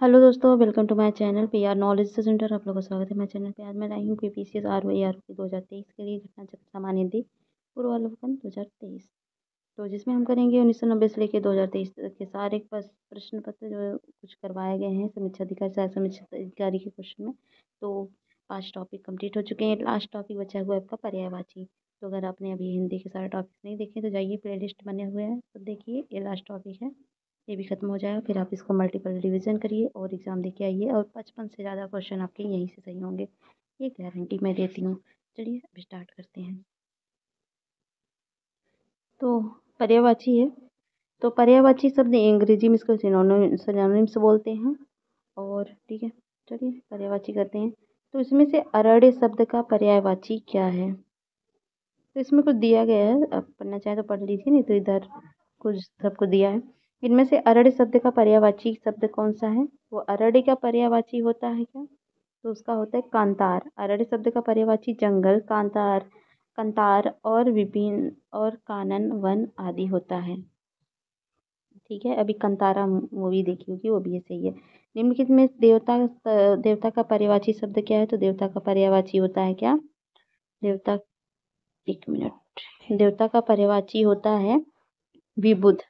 Hello दोस्तों, welcome to my channel PR knowledge centre. आप लोगों का स्वागत है मेरे चैनल पे। आज मैं लाई हूँ पीपीसीएस आरओ की 2023 के लिए घटना चक्र सामान्य हिंदी पूर्वावलोकन 2023। तो जिसमें हम करेंगे 1990 से लेकर 2023 तक के सारे प्रश्न पत्र जो कुछ करवाए गए हैं समीक्षा अधिकारी सहायक समीक्षा अधिकारी के क्वेश्चन में। तो 5 टॉपिक कंप्लीट हो चुके हैं। लास्ट टॉपिक बचा हुआ है आपका पर्यायवाची। तो अगर आपने अभी हिंदी के सारे टॉपिक्स नहीं देखे तो जाइए, प्ले लिस्ट बने हुए हैं तो देखिए। ये लास्ट टॉपिक है, ये भी खत्म हो जाएगा, फिर आप इसको मल्टीपल रिवीजन करिए और एग्ज़ाम देके आइए और 55 से ज़्यादा क्वेश्चन आपके यहीं से सही होंगे, ये गारंटी मैं देती हूँ। चलिए अब स्टार्ट करते हैं। तो पर्यायवाची है, तो पर्यायवाची शब्द अंग्रेजी में इसको सिनोनिम्स बोलते हैं। और ठीक है, चलिए पर्यायवाची करते हैं। तो इसमें से अरण्य शब्द का पर्यायवाची क्या है? तो इसमें कुछ दिया गया है, आप पढ़ना चाहें तो पढ़ लीजिए, नहीं तो इधर कुछ सबको दिया है। इनमें से अरण्य शब्द का पर्यायवाची शब्द कौन सा है? वो अरण्य का पर्यायवाची होता है क्या? तो उसका होता है कांतार। अरण्य शब्द का पर्यायवाची जंगल, कांतार, कंतार और विभिन्न और कानन वन आदि होता है। ठीक है, अभी कंतारा मूवी देखी होगी, वो भी है, सही है। निम्नलिखित में देवता का पर्यायवाची शब्द क्या है? तो देवता का पर्यायवाची होता है क्या? देवता, एक मिनट, देवता का पर्यायवाची होता है विबुध।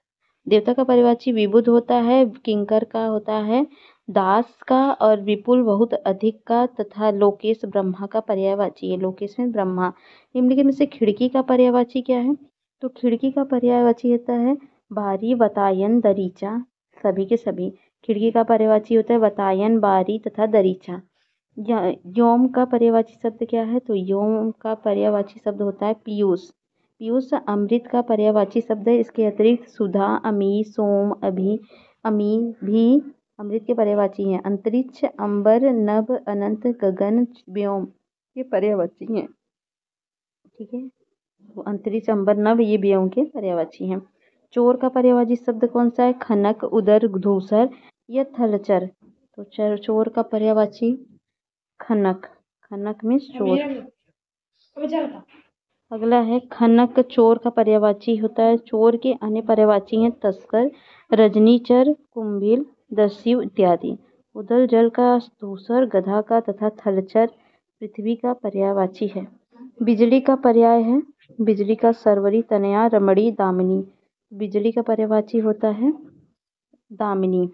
देवता का पर्यायवाची विबुध होता है, किंकर का होता है दास का, और विपुल बहुत अधिक का, तथा लोकेश ब्रह्मा का पर्यायवाची है। लोकेश में ब्रह्मा। निम्नलिखित में से खिड़की का पर्यायवाची क्या है? तो खिड़की का पर्यायवाची होता है बारी, वतायन, दरीचा। सभी के सभी। खिड़की का पर्यायवाची होता है वतायन, बारी तथा दरीचा। योम का पर्यायवाची शब्द क्या है? तो योम का पर्यायवाची शब्द होता है पीयूष। पीयूष अमृत का पर्यायवाची शब्द है। इसके अतिरिक्त सुधा, अमी, सोम, अमी भी अमृत के पर्यायवाची हैं। अंतरिक्ष, अंबर, नभ, अनंत, गगन, व्योम ये पर्यायवाची हैं। ठीक है, तो अंतरिक्ष, अंबर, नभ ये व्योम के पर्यायवाची हैं। चोर का पर्यायवाची शब्द कौन सा है? खनक, उदर, धूसर या थलचर। तो चोर का पर्यायवाची खनक। खनक में चोर। अगला है खनक। चोर का पर्यायवाची होता है। चोर के अन्य पर्यायवाची हैं तस्कर, रजनीचर, कुंभील, दस्यु इत्यादि। उदर जल का, धूसर गधा का तथा थलचर पृथ्वी का पर्यायवाची है। बिजली का पर्याय है, बिजली का सरवरी, तनया, रमणी, दामिनी। बिजली का पर्यायवाची होता है दामिनी।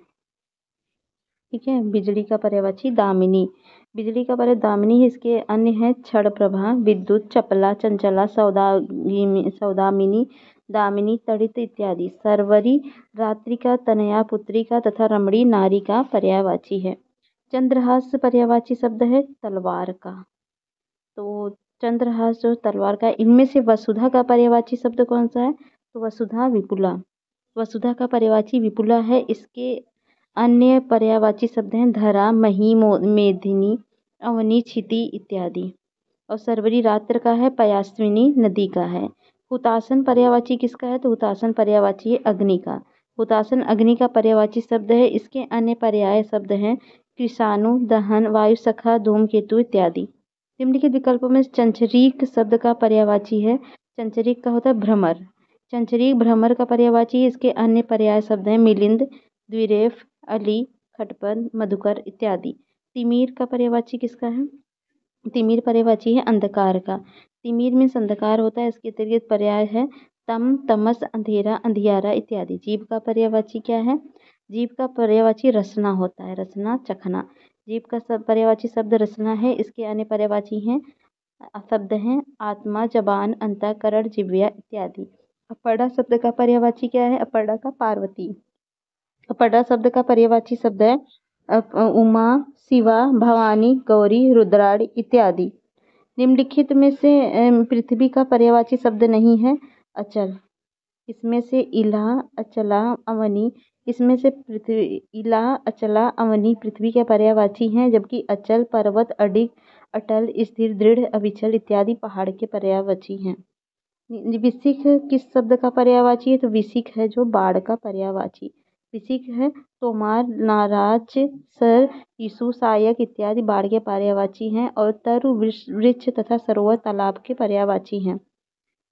ठीक है, बिजली का पर्यायवाची दामिनी। बिजली का पर्याय दामिनी है। इसके अन्य है क्षण प्रभा, विद्युत, चपला, चंचला, सौदामिनी, दामिनी, तड़ित इत्यादि। सरवरी रात्रि का, तनया पुत्री का तथा रमणी नारी का पर्यायवाची है। चंद्रहास पर्यायवाची शब्द है तलवार का। तो चंद्रहास जो तलवार का, इनमें से वसुधा का पर्यायवाची शब्द कौन सा है? तो वसुधा विपुला। वसुधा का पर्यायवाची विपुला है। इसके अन्य पर्यायवाची शब्द हैं धरा, मही, मेदिनी, अवनी, क्षिति इत्यादि। और सरवरी रात्र का है, पयास्विनी नदी का है। हुतासन पर्यायवाची किसका है? तो हुतासन पर्यायवाची है अग्नि का। हुतासन अग्नि का पर्यायवाची शब्द है। इसके अन्य पर्याय शब्द हैं कृषाणु, दहन, वायु सखा, धूमकेतु इत्यादि। निम्नलिखित विकल्पों में चंचरीक शब्द का पर्यायवाची है। चंचरीक का होता है भ्रमर। चंचरीक भ्रमर का पर्यायवाची है। इसके अन्य पर्याय शब्द हैं मिलिंद, द्विरेफ, अली, खटपद, मधुकर इत्यादि। तिमीर का पर्यायवाची किसका है? तिमिर पर्यायवाची है अंधकार का। तिमिर में अंधकार होता है। इसके अतिरिक्त पर्याय है तम, तमस, अंधेरा, अंधियारा इत्यादि। जीव का पर्यायवाची क्या है? जीव का पर्यायवाची रसना होता है। रसना, चखना। जीव का पर्यायवाची शब्द रसना है। इसके अन्य पर्यायवाची हैं शब्द हैं आत्मा, जबान, अंतःकरण, जिव्या इत्यादि। अपर्णा शब्द का पर्यायवाची क्या है? अपर्णा का पार्वती। अपर्णा शब्द का पर्यायवाची शब्द है उमा, शिवा, भवानी, गौरी, रुद्राणी इत्यादि। निम्नलिखित में से पृथ्वी का पर्यायवाची शब्द नहीं है अचल। इसमें से इला, अचला, अवनी। इसमें से पृथ्वी, इला, अचला, अवनी पृथ्वी के पर्यायवाची हैं, जबकि अचल, पर्वत, अडिग, अटल, स्थिर, दृढ़, अविचल इत्यादि पहाड़ के पर्यायवाची हैं। विसिख किस शब्द का पर्यायवाची है? तो विसिख है जो बाढ़ का पर्यायवाची। विसिख है तोमार, नाराज, सर, यीशु, सायक इत्यादि बाढ़ के पर्यायवाची हैं। और तरु, वृक्ष तथा सरोवर तालाब के पर्यायवाची हैं।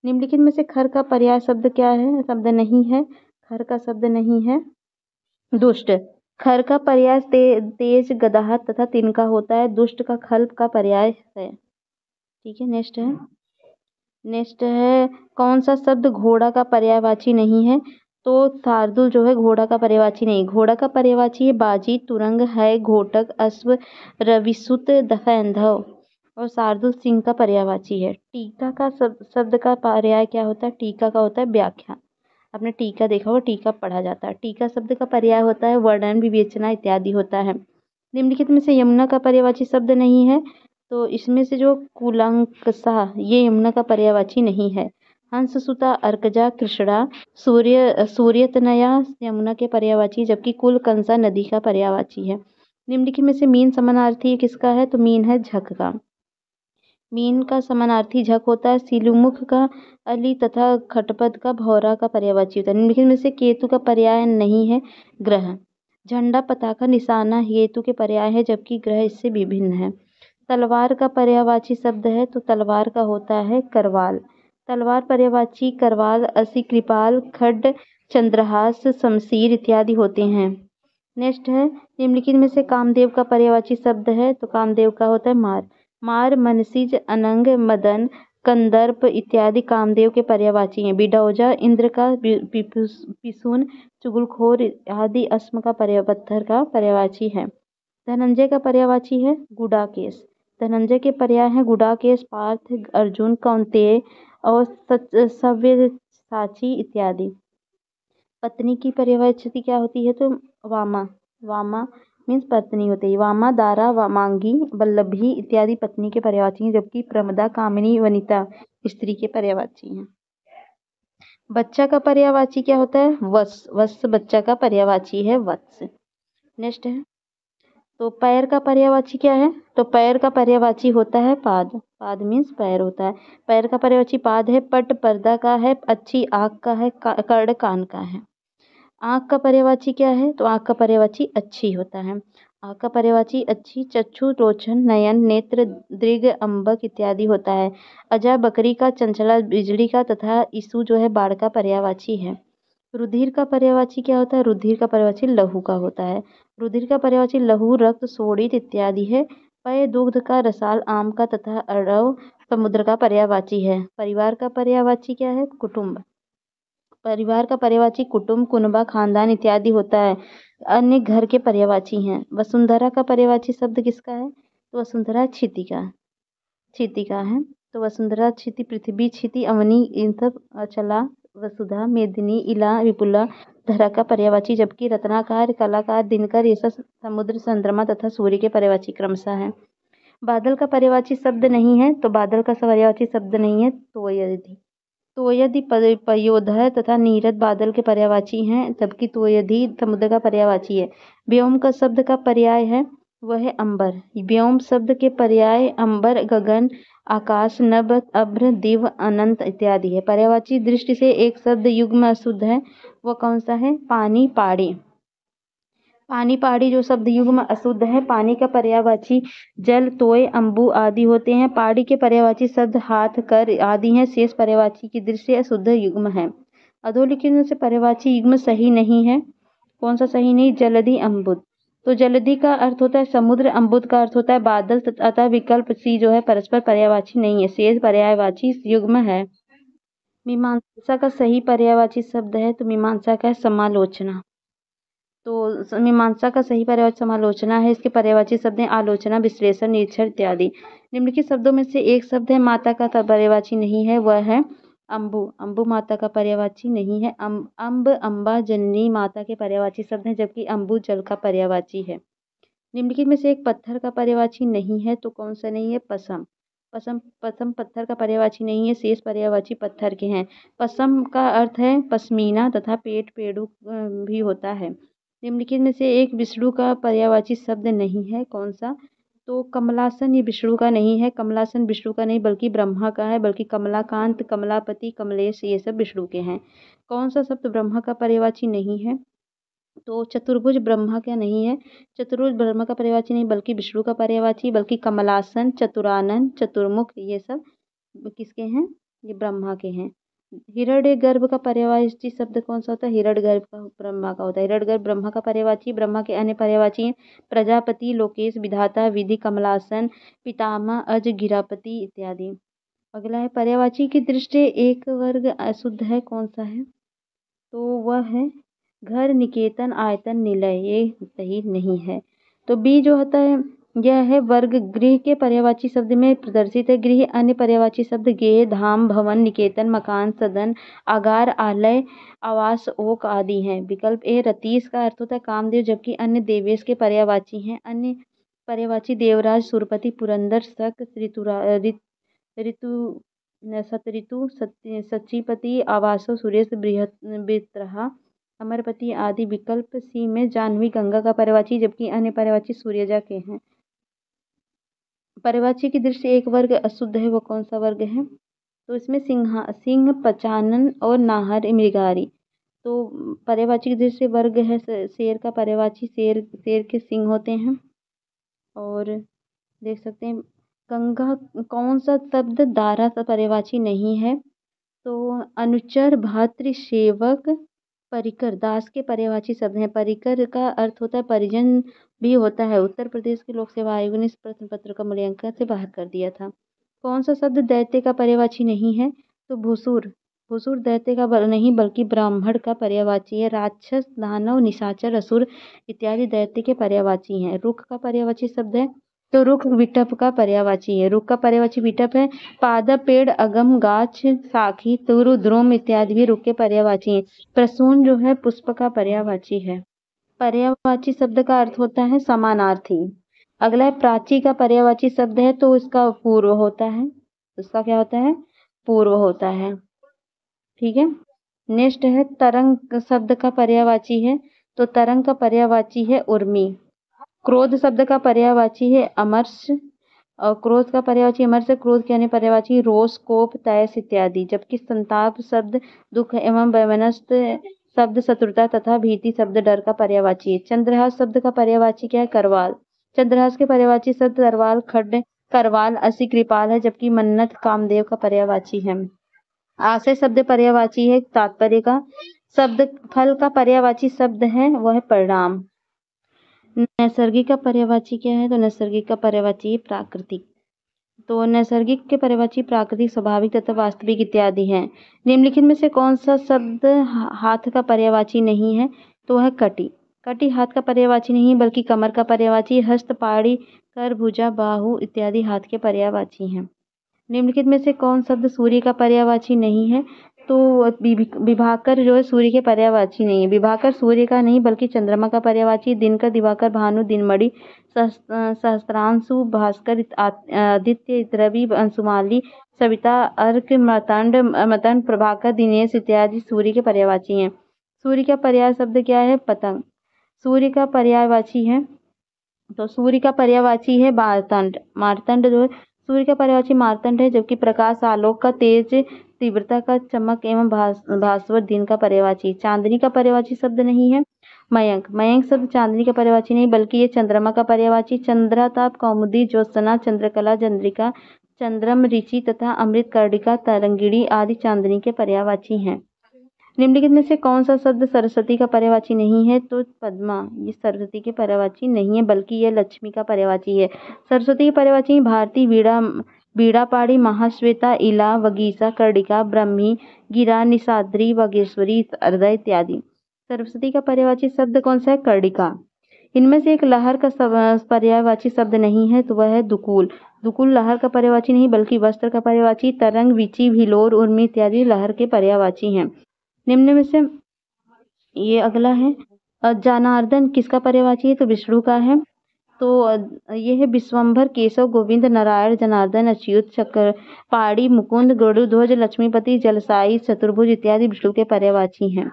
निम्नलिखित में से खर का पर्याय शब्द क्या है? शब्द नहीं है। खर का शब्द नहीं है दुष्ट। खर का पर्याय तेज, गदाह तथा तिनका होता है। दुष्ट का खल का पर्याय है। ठीक है, नेक्स्ट है कौन सा शब्द घोड़ा का पर्यायवाची नहीं है? तो शार्दुल जो है घोड़ा का पर्यायवाची नहीं। घोड़ा का पर्यायवाची है बाजी, तुरंग, है, घोटक, अश्व, रविसुत, सैंधव। और शार्दुल सिंह का पर्यायवाची है। टीका का शब्द का पर्याय क्या होता है? टीका का होता है व्याख्या। आपने टीका देखा होगा, टीका पढ़ा जाता है। टीका शब्द का पर्याय होता है वर्णन, विवेचना इत्यादि होता है। निम्नलिखित में से यमुना का पर्यायवाची शब्द नहीं है। तो इसमें से जो कूलांकसा, ये यमुना का पर्यायवाची नहीं है। हंस, सुता, अर्कजा, कृष्णा, सूर्यतनया यमुना के पर्यायवाची, जबकि कुलकंसा नदी का पर्यायवाची है। निम्नलिखित में से मीन समानार्थी किसका है? तो मीन है झक का। मीन का समानार्थी झक होता है। सिलुमुख का अली तथा खटपद का भौरा का पर्यायवाची होता है। निम्नलिखित में से केतु का पर्याय नहीं है ग्रह। झंडा, पताका, निशाना केतु के पर्याय है, जबकि ग्रह इससे विभिन्न है। तलवार का पर्यायवाची शब्द है, तो तलवार का होता है करवाल। तलवार पर्यायवाची करवाल, असी, कृपाल, खड्ड, चंद्रहास, शमशीर इत्यादि होते हैं। नेक्स्ट है निम्नलिखित में से कामदेव का पर्यायवाची शब्द है, तो कामदेव का होता है मार। मार, मनसिज, अनंग, मदन, कंदर्प इत्यादि कामदेव के पर्यायवाची हैं। बिडौजा इंद्र का, पिसून, चुगलखोर आदि अस्म का पत्थर का पर्यायवाची है। धनंजय का पर्यायवाची है गुडाकेश। धनंजय के पर्याय हैं गुडाकेश, पार्थ, अर्जुन, कौंतेय और सव्यसाची इत्यादि। पत्नी की पर्यायवाची क्या होती है? तो वामा। वामा मीन्स पत्नी होती है। वामा, दारा, वामांगी, वल्लभी इत्यादि पत्नी के पर्यायवाची हैं, जबकि प्रमदा, कामिनी, वनिता स्त्री के पर्यायवाची हैं। बच्चा का पर्यायवाची क्या होता है? वत्स। वत्स बच्चा का पर्यायवाची है वत्स। नेक्स्ट है तो पैर का पर्यायवाची क्या है? तो पैर का पर्यायवाची होता है पाद। पाद मीन्स पैर होता है। पैर का पर्यायवाची पाद है। पट पर्दा का है। अच्छी आँख का है। कर्ण कान का है। आँख का पर्यायवाची क्या है? तो आँख का पर्यायवाची अच्छी होता है। आँख का पर्यायवाची अच्छी, चक्षु, रोचन, नयन, नेत्र, दृग, अम्बक इत्यादि होता है। अजा बकरी का, चंचला बिजली का तथा ईसु जो है बाढ़ का पर्यायवाची है। रुधिर का पर्यायवाची क्या होता है? रुधिर का पर्यायवाची लहू का होता है। रुधिर का पर्यायवाची लहू, रक्त, शोणित इत्यादि है। पय दुग्ध का, रसाल, आम का तथा अरव समुद्र का पर्यायवाची है। परिवार का पर्यायवाची क्या है? कुटुंब। परिवार का पर्यायवाची कुटुंब, कुनबा, खानदान इत्यादि होता है। अन्य घर के पर्यायवाची हैं। वसुंधरा का पर्यायवाची शब्द किसका है? तो वसुंधरा क्षिति का, क्षिति का है। तो वसुंधरा, क्षिति, पृथ्वी, क्षिति, अवनी इन सब अचला, वसुधा, मेदिनी, इला, विपुला धरा का पर्यायवाची, जबकि रत्नाकार, कलाकार, दिनकर ये सब समुद्र, चंद्रमा तथा सूर्य के पर्यायवाची क्रमशः है। बादल का पर्यायवाची शब्द नहीं है। तो बादल का पर्यायवाची शब्द नहीं है तोयधि। तोयधि पयोधर तथा नीरद बादल के पर्यायवाची हैं, जबकि तोयधि समुद्र का पर्यायवाची है। व्योम का शब्द का पर्याय है वह है अंबर। व्योम शब्द के पर्याय अंबर, गगन, आकाश, नभ, अभ्र, दिव, अनंत इत्यादि है। पर्यायवाची दृष्टि से एक शब्द युग्म अशुद्ध है, वह कौन सा है? पानी, पाड़ी। पानी, पाड़ी जो शब्द युग्म अशुद्ध है। पानी का पर्यायवाची जल, तोय, अम्बु आदि होते हैं। पाड़ी के पर्यायवाची शब्द हाथ, कर आदि हैं। शेष पर्यायवाची की दृष्टि से अशुद्ध युग्म है। अधोलिखित में से पर्यायवाची युग्म सही नहीं है। कौन सा सही नहीं? जलधि, अम्बुद। तो जलधि का अर्थ होता है समुद्र, अम्बुद का अर्थ होता है बादल, अतः विकल्प सी जो है परस्पर पर्यायवाची नहीं है, शेष पर्यायवाची युग्म है। मीमांसा का सही पर्यायवाची शब्द है, तो मीमांसा का है समालोचना। तो मीमांसा का सही पर्यायवाची समालोचना है। इसके पर्यायवाची शब्द हैं आलोचना, विश्लेषण, निरीक्षण इत्यादि। निम्नलिखित शब्दों में से एक शब्द है माता का पर्यायवाची नहीं है, वह है अम्बु। अम्बु माता का पर्यायवाची नहीं है। अम्ब, अम्बा, जननी माता के पर्यायवाची शब्द हैं, जबकि अम्बु जल का पर्यायवाची है। निम्नलिखित में से एक पत्थर का पर्यायवाची नहीं है, तो कौन सा नहीं है? पसम। पसम पसम पत्थर का पर्यायवाची नहीं है, शेष पर्यायवाची पत्थर के हैं। पसम का अर्थ है पश्मीना तथा पेट, पेड़ू भी होता है। निम्नलिखित में से एक विष्णु का पर्यायवाची शब्द नहीं है, कौन सा? तो कमलासन ये विष्णु का नहीं है। कमलासन विष्णु का नहीं बल्कि ब्रह्मा का है, बल्कि कमलाकांत, कमलापति, कमलेश ये सब विष्णु के हैं। कौन सा शब्द ब्रह्मा का पर्यायवाची नहीं है? तो चतुर्भुज ब्रह्मा क्या नहीं है? चतुर्भुज ब्रह्मा का पर्यायवाची नहीं बल्कि विष्णु का पर्यायवाची, बल्कि कमलासन, चतुरानन, चतुर्मुख ये सब किसके हैं? ये ब्रह्मा के हैं। हिरण्यगर्भ का पर्यायवाची शब्द कौन सा होता है? हिरण्यगर्भ का ब्रह्मा का होता है। हिरण्यगर्भ ब्रह्मा का पर्यायवाची। ब्रह्मा के अन्य पर्यायवाची हैं प्रजापति, लोकेश, विधाता, विधि, कमलासन, पितामह, अज, गिरापति इत्यादि। अगला है पर्यायवाची की दृष्टि एक वर्ग अशुद्ध है, कौन सा है? तो वह है घर, निकेतन, आयतन, निलय, ये सही नहीं है। तो बी जो होता है यह है वर्ग। गृह के पर्यायवाची शब्द में प्रदर्शित है गृह। अन्य पर्यायवाची शब्द गेह, धाम, भवन, निकेतन, मकान, सदन, आगार, आलय, आवास, ओक आदि हैं। विकल्प ए रतीश का अर्थ होता है कामदेव, जबकि अन्य देवेश के पर्यायवाची हैं। अन्य पर्यायवाची देवराज, सुरपति, पुरंदर, शक, ऋतु, सतऋतु, सचीपति, आवासो, सुरेश, बृहत्त्रहा, अमरपति आदि। विकल्प सी में जाह्नवी गंगा का पर्यायवाची, जबकि अन्य पर्यायवाची सूर्यजा के हैं। पर्यायवाची की दृष्टि एक वर्ग अशुद्ध है, वो कौन सा वर्ग है? तो इसमें सिंह, पचानन और नाहर, मृगारी। तो पर्यायवाची की दृष्टि वर्ग है शेर का पर्यायवाची, शेर के सिंह होते हैं। और देख सकते हैं गंगा कौन सा शब्द दारा सा पर्यायवाची नहीं है? तो अनुचर, भातृ, सेवक, परिकर दास के पर्यायवाची शब्द हैं। परिकर का अर्थ होता है परिजन भी होता है। उत्तर प्रदेश के लोक सेवा आयोग ने इस प्रश्न पत्र का मूल्यांकन से बाहर कर दिया था। कौन सा शब्द दैत्य का पर्यायवाची नहीं है? तो भूसुर। भूसुर दैत्य का नहीं बल्कि ब्राह्मण का पर्यायवाची है। राक्षस, दानव, निशाचर, असुर इत्यादि दैत्य के पर्यायवाची हैं। रुख का पर्यायवाची शब्द है तो रुख विटप का पर्यायवाची है। रुख का पर्यायवाची विटप है। पादप, पेड़, अगम, गाछ, साखी, तुरु, द्रुम इत्यादि भी रुख के पर्यायवाची हैं। प्रसून जो है पुष्प का पर्यायवाची है। पर्यायवाची शब्द का अर्थ होता है समानार्थी। अगला है प्राची का पर्यायवाची शब्द है तो इसका पूर्व होता है। उसका क्या होता है? पूर्व होता है। ठीक है। नेक्स्ट है तरंग शब्द का पर्यायवाची है तो तरंग का पर्यायवाची है उर्मी। क्रोध शब्द का पर्यायवाची है अमर्ष और क्रोध का पर्यायवाची अमर्ष है। क्रोध के अन्य पर्यायवाची रोष, कोप, तैश इत्यादि। जबकि संताप शब्द दुख एवं वैमनस्य शब्द शत्रुता तथा भीति शब्द डर का पर्यायवाची है। चंद्रहास शब्द का पर्यायवाची क्या है? करवाल। चंद्रहास के पर्यायवाची शब्द तरवाल, खड्ड, करवाल, असी, कृपाल है। जबकि मन्नत कामदेव का पर्यायवाची है। आशय शब्द पर्यायवाची है तात्पर्य का। शब्द फल का पर्यायवाची शब्द है वह है परिणाम। नैसर्गिक का पर्यायवाची क्या है? तो नैसर्गिक का पर्यायवाची है प्राकृतिक। तो नैसर्गिक के पर्यायवाची प्राकृतिक, स्वाभाविक तथा वास्तविक इत्यादि हैं। निम्नलिखित में से कौन सा शब्द हाथ का पर्यायवाची नहीं है? तो वह कटी। कटी हाथ का पर्यायवाची नहीं बल्कि कमर का पर्यायवाची। हस्त, पाड़ी, कर, भुजा, बाहु इत्यादि हाथ के पर्यायवाची हैं। निम्नलिखित में से कौन शब्द सूर्य का पर्यायवाची नहीं है? तो विभाकर जो है सूर्य के पर्यायवाची नहीं है। विभाकर सूर्य का नहीं बल्कि चंद्रमा का पर्यायवाची। दिनकर, दिवाकर, भानु, दिनमणि, सहस्त्रांशु, भास्कर, आदित्य, रवि, अंशुमाली, सविता, अर्क, मतंड, प्रभाकर, दिनेश इत्यादि सूर्य के पर्यायवाची हैं। सूर्य का पर्याय शब्द क्या है? पतंग। सूर्य का पर्यायवाची है तो सूर्य का पर्यायवाची है मार्तंड। मार्तंड जो है सूर्य का पर्यायवाची मार्तंड है। जबकि प्रकाश, आलोक का तेज, तीव्रता का चमक एवं भास्वर दिन का पर्यायवाची। चांदनी का पर्यायवाची शब्द नहीं है मयंक। मयंक शब्द चांदनी का पर्यायवाची नहीं बल्कि ये चंद्रमा का पर्यायवाची। चंद्राताप, कौमुदी, ज्योत्सना, चंद्रकला, चंद्रिका, चंद्रम, ऋचि तथा अमृत कर्णिका, तरंगिणी आदि चांदनी के पर्यायवाची हैं। निम्नलिखित में से कौन सा शब्द सरस्वती का पर्यायवाची नहीं है? तो पद्मा। ये सरस्वती के पर्यायवाची नहीं है बल्कि यह लक्ष्मी का पर्यायवाची है। सरस्वती की पर्यायवाची भारती, बीड़ापाड़ी, महाश्वेता, इला, वगीसा, कर्णिका, ब्रह्मी, गिरा, निषाद्री, वागेश्वरी, हृदय इत्यादि। सरस्वती का पर्यायवाची शब्द कौन सा है? कर्णिका। इनमें से एक लहर का पर्यायवाची शब्द नहीं है तो वह है दुकूल। दुकूल लहर का पर्यायवाची नहीं बल्कि वस्त्र का पर्यायवाची। तरंग, वीची, भिलोर, उर्मी इत्यादि लहर के पर्यायवाची हैं। निम्न में से ये अगला है जनार्दन किसका पर्यायवाची है? तो विष्णु का है। तो ये है विश्वंभर, केशव, गोविंद, नारायण, जनार्दन, अच्युत, चक्र, पाड़ी, मुकुंद, गरुध्वज, लक्ष्मीपति, जलसाई, चतुर्भुज इत्यादि विष्णु के पर्यायवाची हैं।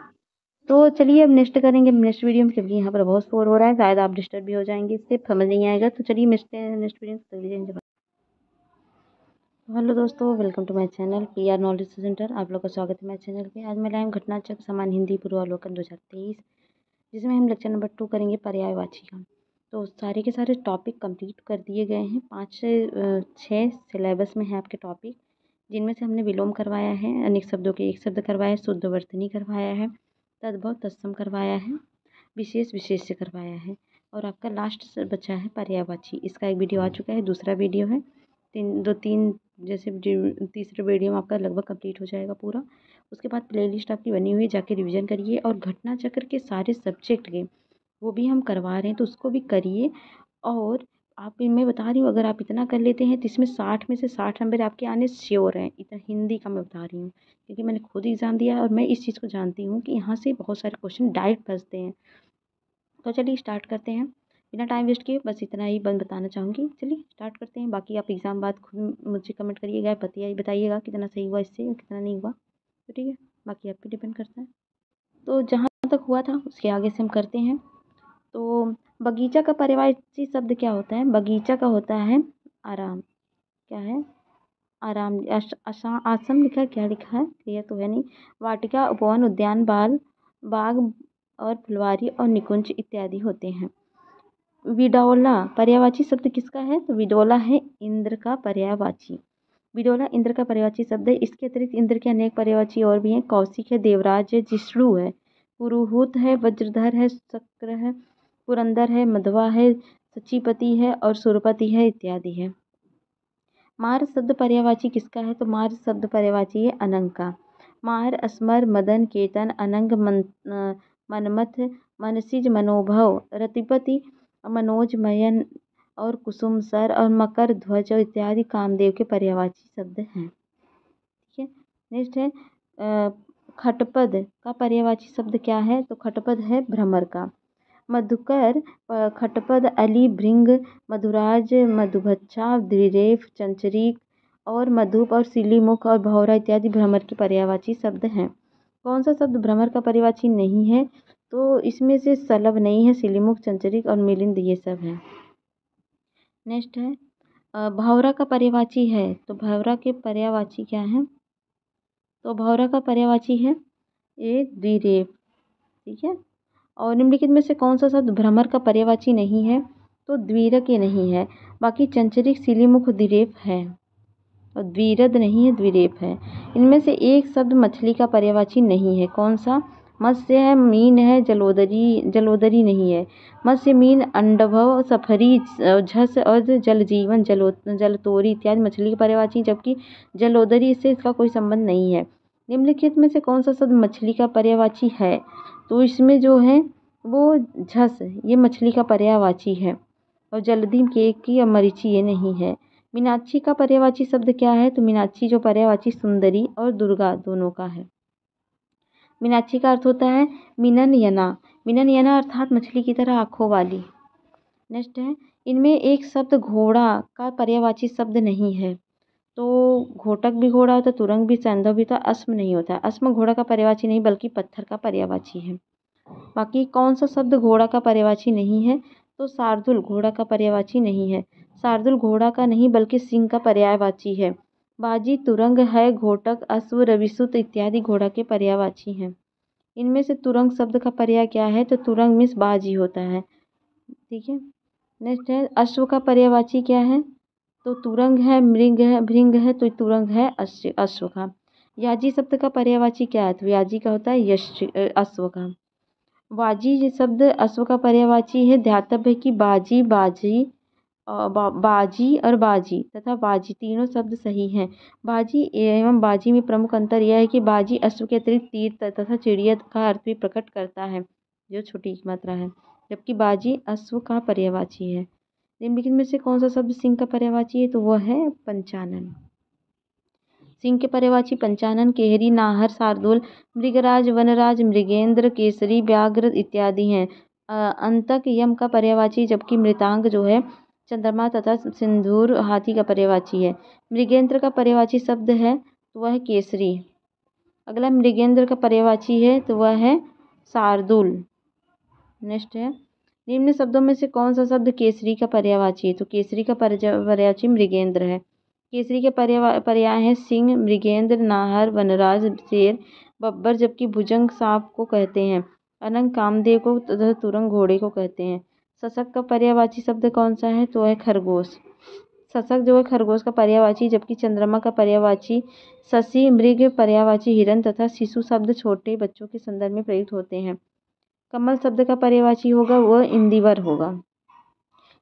तो चलिए अब नेक्स्ट करेंगे नेक्स्ट वीडियो में, क्योंकि यहाँ पर बहुत शोर हो रहा है, शायद आप डिस्टर्ब भी हो जाएंगे, इससे समझ नहीं आएगा। तो चलिए मिलते हैं नेक्स्ट वीडियो में। हेलो दोस्तों, welcome to my channel PR knowledge centre. आप लोग का स्वागत है मेरे चैनल पे। आज मैं लाया हूँ घटनाचक्र सामान्य हिंदी पूर्वावलोकन 2023, जिसमें हम लेक्चर नंबर 2 करेंगे पर्यायवाची का। तो सारे के सारे टॉपिक कंप्लीट कर दिए गए हैं। 5 से 6 सिलेबस में है आपके टॉपिक। जिनमें से हमने विलोम करवाया है, अनेक शब्दों के एक शब्द करवाया है, शुद्धवर्तनी करवाया है, तद्भव तत्सम करवाया है, विशेष विशेष्य करवाया है। और आपका लास्ट बचा है पर्यायवाची। इसका एक वीडियो आ चुका है, दूसरा वीडियो है। तीन जैसे तीसरे वीडियो में आपका लगभग कंप्लीट हो जाएगा पूरा। उसके बाद प्लेलिस्ट आपकी बनी हुई है, जाके रिवीजन करिए। और घटना चक्र के सारे सब्जेक्ट के वो भी हम करवा रहे हैं, तो उसको भी करिए। और आप मैं बता रही हूँ, अगर आप इतना कर लेते हैं तो इसमें 60 में से 60 नंबर आपके आने श्योर हैं। इतना हिंदी का मैं बता रही हूँ, क्योंकि मैंने खुद एग्ज़ाम दिया है और मैं इस चीज़ को जानती हूँ कि यहाँ से बहुत सारे क्वेश्चन डायरेक्ट फंसते हैं। तो चलिए स्टार्ट करते हैं बिना टाइम वेस्ट किए। बस इतना ही बताना चाहूँगी। चलिए स्टार्ट करते हैं। बाकी आप एग्ज़ाम बाद खुद मुझे कमेंट करिएगा, बताइएगा कितना सही हुआ इससे और कितना नहीं हुआ। तो ठीक है, बाकी आप पे डिपेंड करता है। तो जहाँ तक हुआ था उसके आगे से हम करते हैं। तो बगीचा का पर्यायवाची शब्द क्या होता है? बगीचा का होता है आराम। क्या है? आराम। आसम लिखा है, क्या लिखा है क्लियर तो है नहीं। वाटिका, उपवन, उद्यान, बाग और फुलवारी और निकुंज इत्यादि होते हैं। विडोला पर्यायवाची शब्द किसका है? तो विडोला है इंद्र का पर्यायवाची। विडोला इंद्र का पर्यायवाची शब्द है। इसके अतिरिक्त इंद्र के अनेक पर्यायवाची और भी हैं। कौशिक है, देवराज है, जिष्णु है, पुरुहूत है, वज्रधर है, शक्र है, पुरंदर है, मधवा है, सचीपति है और सुरपति है इत्यादि है। मार शब्द पर्यायवाची किसका है? तो मार शब्द पर्यायवाची है अनंग का। मार, अस्मर, मदन, केतन, अनंग, मनमथ, मनसिज, मनोभव, रतिपति, मनोज, मयन और कुसुम सर और मकर ध्वज इत्यादि कामदेव के पर्यायवाची शब्द हैं। ठीक है, नेक्स्ट है खटपद का पर्यायवाची शब्द क्या है? तो खटपद है भ्रमर का। मधुकर, खटपद, अली, भृंग, मधुराज, मधुबच्छा, द्विरेफ, चंचरीक और मधुप और सिलीमुख और भौरा इत्यादि भ्रमर के पर्यायवाची शब्द हैं। कौन सा शब्द भ्रमर का पर्यायवाची नहीं है? तो इसमें से सलभ नहीं है, सिलीमुख, चंचरीक और मिलिंद ये सब हैं। नेक्स्ट है भौरा का पर्यायवाची है। तो भौरा के पर्यायवाची क्या है? तो भौरा का पर्यायवाची है ये द्विरेफ। ठीक है, और निम्नलिखित में से कौन सा शब्द भ्रमर का पर्यायवाची नहीं है? तो द्विरक ये नहीं है। बाकी चंचरीक, सिलीमुख, द्विरेफ है और द्विरद नहीं है, द्विरेफ है। इनमें से एक शब्द मछली का पर्यायवाची नहीं है। कौन सा? मत्स्य है, मीन है, जलोदरी नहीं है। मत्स्य, मीन, अंडभव, सफरी, झस और जलजीवन, जलतोरी इत्यादि मछली के पर्यायवाची, जबकि जलोदरी से इसका कोई संबंध नहीं है। निम्नलिखित में से कौन सा शब्द मछली का पर्यायवाची है? तो इसमें जो है वो झस, ये मछली का पर्यायवाची है। और जल्दी, केकी और मरीची ये नहीं है। मीनाक्षी का पर्यायवाची शब्द क्या है? तो मीनाक्षी जो पर्यायवाची सुंदरी और दुर्गा दोनों का है। मीनाक्षी का अर्थ होता है मिननयना। मिननयना अर्थात मछली की तरह आँखों वाली। नेक्स्ट है इनमें एक शब्द घोड़ा का पर्यायवाची शब्द नहीं है। तो घोटक भी घोड़ा होता है, तुरंग भी, सैंधव भी होता है, अस्म नहीं होता है। अस्म घोड़ा का पर्यायवाची नहीं बल्कि पत्थर का पर्यायवाची है। बाकी कौन सा शब्द घोड़ा का पर्यायवाची नहीं है? तो शार्दुल घोड़ा का पर्यायवाची नहीं है। शार्दुल घोड़ा का नहीं बल्कि सिंह का पर्यायवाची है। बाजी, तुरंग है, घोटक, अश्व, रविसुत इत्यादि घोड़ा के पर्यायवाची हैं। इनमें से तुरंग शब्द का पर्याय क्या है? तो तुरंग मीन्स बाजी होता है। ठीक है, नेक्स्ट है अश्व का पर्यायवाची क्या है? तो तुरंग है, मृग है, भृंग है, तो तुरंग है अश्व का। याजी शब्द का पर्यायवाची क्या है? तो याजी का होता है अश्व का। वाजी शब्द अश्व का पर्यायवाची है। ध्यातव्य है कि बाजी, बाजी और बाजी तथा बाजी तीनों शब्द सही हैं। बाजी एवं बाजी में प्रमुख अंतर यह है कि बाजी अश्व के अतिरिक्त तीर तथा चिड़िया का अर्थ भी प्रकट करता है, जो छोटी मात्रा है, जबकि बाजी अश्व का पर्यायवाची है। निम्नलिखित में से कौन सा शब्द सिंह का पर्यायवाची है? तो वह है पंचानन। सिंह के पर्यायवाची पंचानन, केहरी, नाहर, शार्दूल, मृगराज, वनराज, मृगेंद्र, केसरी, व्याघ्र इत्यादि हैं। अंतक यम का पर्यायवाची, जबकि मृतांग जो है चंद्रमा तथा सिंदूर हाथी का पर्यायवाची है। मृगेंद्र का पर्यायवाची शब्द है तो वह है केसरी। अगला मृगेंद्र का पर्यायवाची है तो वह है शार्दूल। नेक्स्ट है निम्न शब्दों में से कौन सा शब्द केसरी का पर्यायवाची है? तो केसरी का पर्यायवाची मृगेंद्र है। केसरी के पर्याय हैं सिंह, मृगेंद्र, नाहर, वनराज, शेर, बब्बर, जबकि भुजंग सांप को कहते हैं। अनंग कामदेव को तथा तुरंग घोड़े को कहते हैं। शशक का पर्यायवाची शब्द कौन सा है? तो है खरगोश। शशक जो है खरगोश का पर्यायवाची, जबकि चंद्रमा का पर्यायवाची शशि, मृग पर्यायवाची हिरण तथा शिशु शब्द छोटे बच्चों के संदर्भ में प्रयुक्त होते हैं। कमल शब्द का पर्यायवाची होगा वह इंदिवर होगा।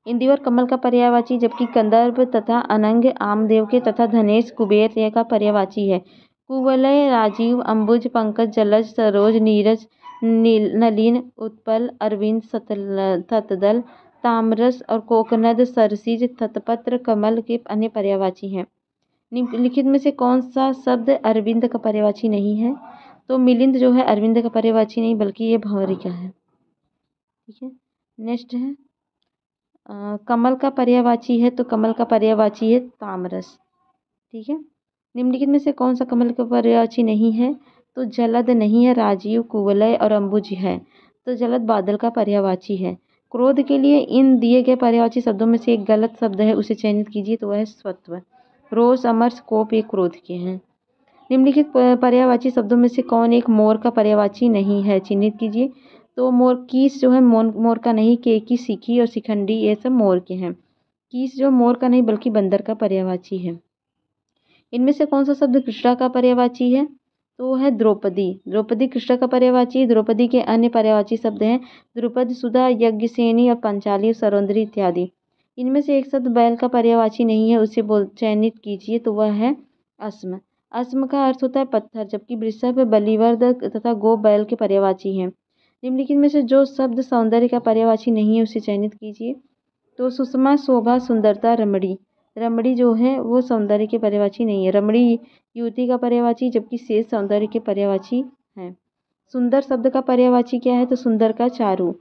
इंदिवर कमल का पर्यायवाची, जबकि कंदर्प तथा अनंग आमदेव के तथा धनेश कुबेर का पर्यायवाची है। कुवलय राजीव, अंबुज, पंकज, जलज, सरोज, नीरज, नलिन, उत्पल, अरविंद, ततदल, ताम्रस और कोकनद, सरसिज, ततपत्र कमल के अन्य पर्यायवाची हैं। निम्नलिखित में से कौन सा शब्द अरविंद का पर्यायवाची नहीं है? तो मिलिंद जो है अरविंद का पर्यायवाची नहीं, बल्कि ये भंवरी का है। ठीक है, नेक्स्ट है कमल का पर्यायवाची है, तो कमल का पर्यायवाची है तामरस। ठीक है, निम्नलिखित में से कौन सा कमल का पर्यायवाची नहीं है? तो जलद नहीं है, राजीव, कुवलय और अंबुज है। तो जलद बादल का पर्यायवाची है। क्रोध के लिए इन दिए गए पर्यायवाची शब्दों में से एक गलत शब्द है, उसे चयनित कीजिए। तो वह है स्वत्व। रोष, अमर्ष, कोप ये क्रोध के हैं। निम्नलिखित पर्यायवाची शब्दों में से कौन एक मोर का पर्यायवाची नहीं है? चिन्हित कीजिए। तो मोर कीस जो है मोर का नहीं, केकी, सीखी और शिखंडी ये सब मोर के हैं। कीस जो मोर का नहीं बल्कि बंदर का पर्यायवाची है। इनमें से कौन सा शब्द कृष्णा का पर्यायवाची है? तो है द्रौपदी। द्रौपदी कृष्णा का पर्यायवाची। द्रौपदी के अन्य पर्यायवाची शब्द हैं द्रुपद, सुधा, यज्ञसेनी और पंचाली, सौंदर्य इत्यादि। इनमें से एक शब्द बैल का पर्यायवाची नहीं है, उसे चयनित कीजिए। तो वह है अस्म। अस्म का अर्थ होता है पत्थर, जबकि वृषभ, बलिवर्द तथा गो बैल के पर्यायवाची हैं। निम्नलिखित में से जो शब्द सौंदर्य का पर्यायवाची नहीं है उसे चयनित कीजिए। तो सुषमा, शोभा, सुंदरता, रमणी। रमणी जो है वो सौंदर्य के पर्यायवाची नहीं है। रमणी युवती का पर्यायवाची, जबकि शेष सौंदर्य के पर्यायवाची है। सुंदर शब्द का पर्यायवाची क्या है? तो सुंदर का चारु।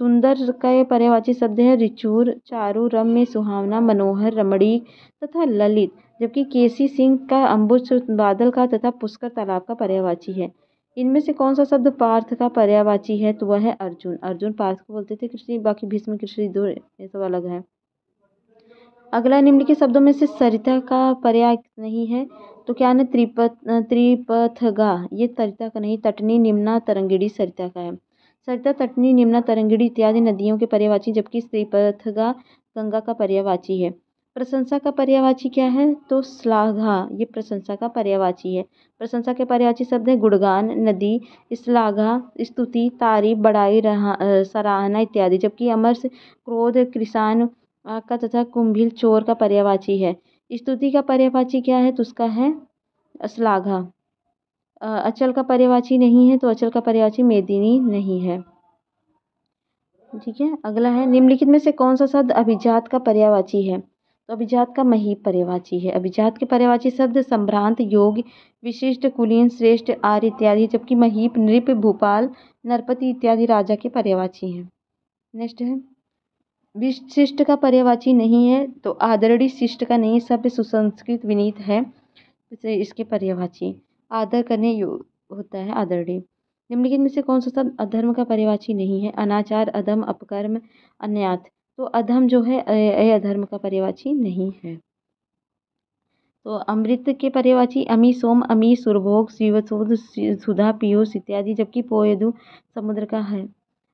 सुंदर का ये पर्यायवाची शब्द है ऋचुर, चारु, रम्य, सुहावना, मनोहर, रमणीक तथा ललित। जबकि केसी सिंह का अम्बुज बादल का तथा पुष्कर तालाब का पर्यायवाची है। इनमें से कौन सा शब्द पार्थ का पर्यायवाची है? तो वह है अर्जुन। अर्जुन पार्थ को बोलते थे कृष्ण, बाकी भीष्म, कृष्ण, विदुर ये सब अलग है। अगला निम्नलिखित शब्दों में से सरिता का पर्याय नहीं है। तो क्या है? त्रिपथगा, ये सरिता का नहीं। तटनी, निम्ना, तरंगिणी सरिता का है। सरिता, तटनी, निम्ना, तरंगिणी इत्यादि नदियों के पर्यायवाची, जबकि त्रिपथगा गंगा का पर्यायवाची है। प्रशंसा का पर्यायवाची क्या है? तो श्लाघा, ये प्रशंसा का पर्यायवाची है। प्रशंसा के पर्यायवाची शब्द है गुणगान, नदी, श्लाघा, स्तुति, तारीफ, बड़ाई, सराहना इत्यादि। जबकि अमर्ष, क्रोध, कृषाण का तथा कुंभिल चोर का पर्यायवाची है। स्तुति का पर्यायवाची क्या है? तो उसका है श्लाघा। अचल का पर्यायवाची नहीं है, तो अचल का पर्यायवाची मेदिनी नहीं है। ठीक है, अगला है निम्नलिखित में से कौन सा शब्द अभिजात का पर्यायवाची है? तो अभिजात का महीप पर्यायवाची है। अभिजात के पर्यायवाची शब्द संभ्रांत, योग्य, विशिष्ट, कुलीन, श्रेष्ठ, आर्य इत्यादि। जबकि महीप, नृप, भूपाल, नरपति इत्यादि राजा के पर्यायवाची हैं। नेक्स्ट है विशिष्ट का पर्यायवाची नहीं है, तो आदरणीय शिष्ट का नहीं, सभ्य, सुसंस्कृत, विनीत है इसके पर्यायवाची। आदर करने योग्य होता है आदरणीय। निम्नलिखित में से कौन सा शब्द अधर्म का पर्यायवाची नहीं है? अनाचार, अधम, अपकर्म, अन्याथ। तो अधम जो है अधर्म का पर्यायवाची नहीं है। तो अमृत के पर्यायवाची अमी, सोम, अमी, सुरभोग, शिवशोध, सुधा, पीयूष इत्यादि। जबकि पोयदु समुद्र का है।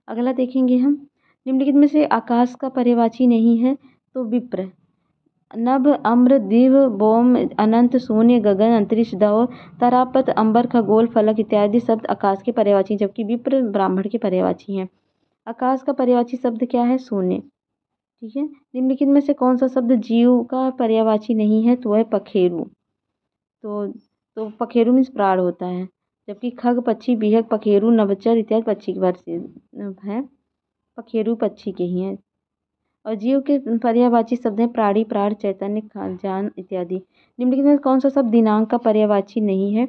अगला देखेंगे हम निम्नलिखित में से आकाश का पर्यायवाची नहीं है, तो विप्र। नभ, अम्र, दिव, बोम, अनंत, शून्य, गगन, अंतरिक्ष, दव, तारापथ, अंबर, खगोल, फलक इत्यादि शब्द आकाश के पर्यायवाची, जबकि विप्र ब्राह्मण के पर्यायवाची हैं। आकाश का पर्यायवाची शब्द क्या है? शून्य। ठीक है, निम्नलिखित में से कौन सा शब्द जीव का पर्यायवाची नहीं है? तो वह पखेरु। तो पखेरु मीन्स प्राण होता है। जबकि खग, पक्षी, बिहक, पखेरु, नभचर इत्यादि पक्षी के वर्ग से है। पखेरु पक्षी के ही हैं। और जीव के पर्यायवाची शब्द हैं प्राणी, प्राण, चैतन्य, जान इत्यादि। निम्नलिखित में कौन सा शब्द दिनांक का पर्यायवाची नहीं है?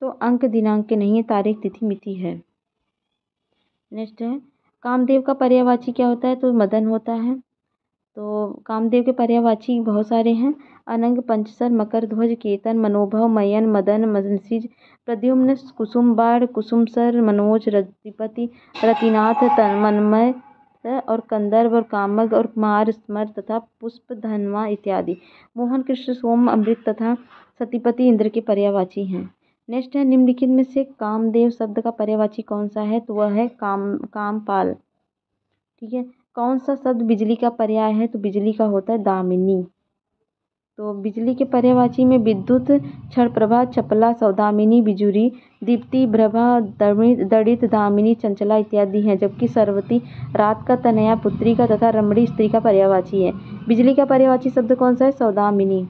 तो अंक दिनांक के नहीं है, तारीख, तिथि, मिति है। नेक्स्ट है कामदेव का पर्यायवाची क्या होता है? तो मदन होता है। तो कामदेव के पर्यायवाची बहुत सारे हैं। अनंग, पंचसर, मकर ध्वज, केतन, मनोभव, मयन, मदन, मनसिज, प्रद्युम्न, कुसुम बाण, कुसुमसर, मनोज, रतिपति, रतिनाथ, तन्मय और कंदर्व और कामग और कुमार, स्मर तथा पुष्प, धनवा इत्यादि। मोहन, कृष्ण, सोम, अमृत तथा सतीपति इंद्र के पर्यायवाची हैं। नेक्स्ट है निम्नलिखित में से कामदेव शब्द का पर्यायवाची कौन सा है? तो वह है कामपाल। ठीक है, कौन सा शब्द बिजली का पर्याय है? तो बिजली का होता है दामिनी। तो बिजली के पर्यायवाची में विद्युत, क्षणप्रभा, चपला, सौदामिनी, बिजुरी, दीप्ति, प्रभा, दड़ित, दामिनी, चंचला इत्यादि हैं। जबकि सरवती रात का, तनया पुत्री का तथा रमणी स्त्री का पर्यायवाची है। बिजली का पर्यायवाची शब्द कौन सा है? सौदामिनी।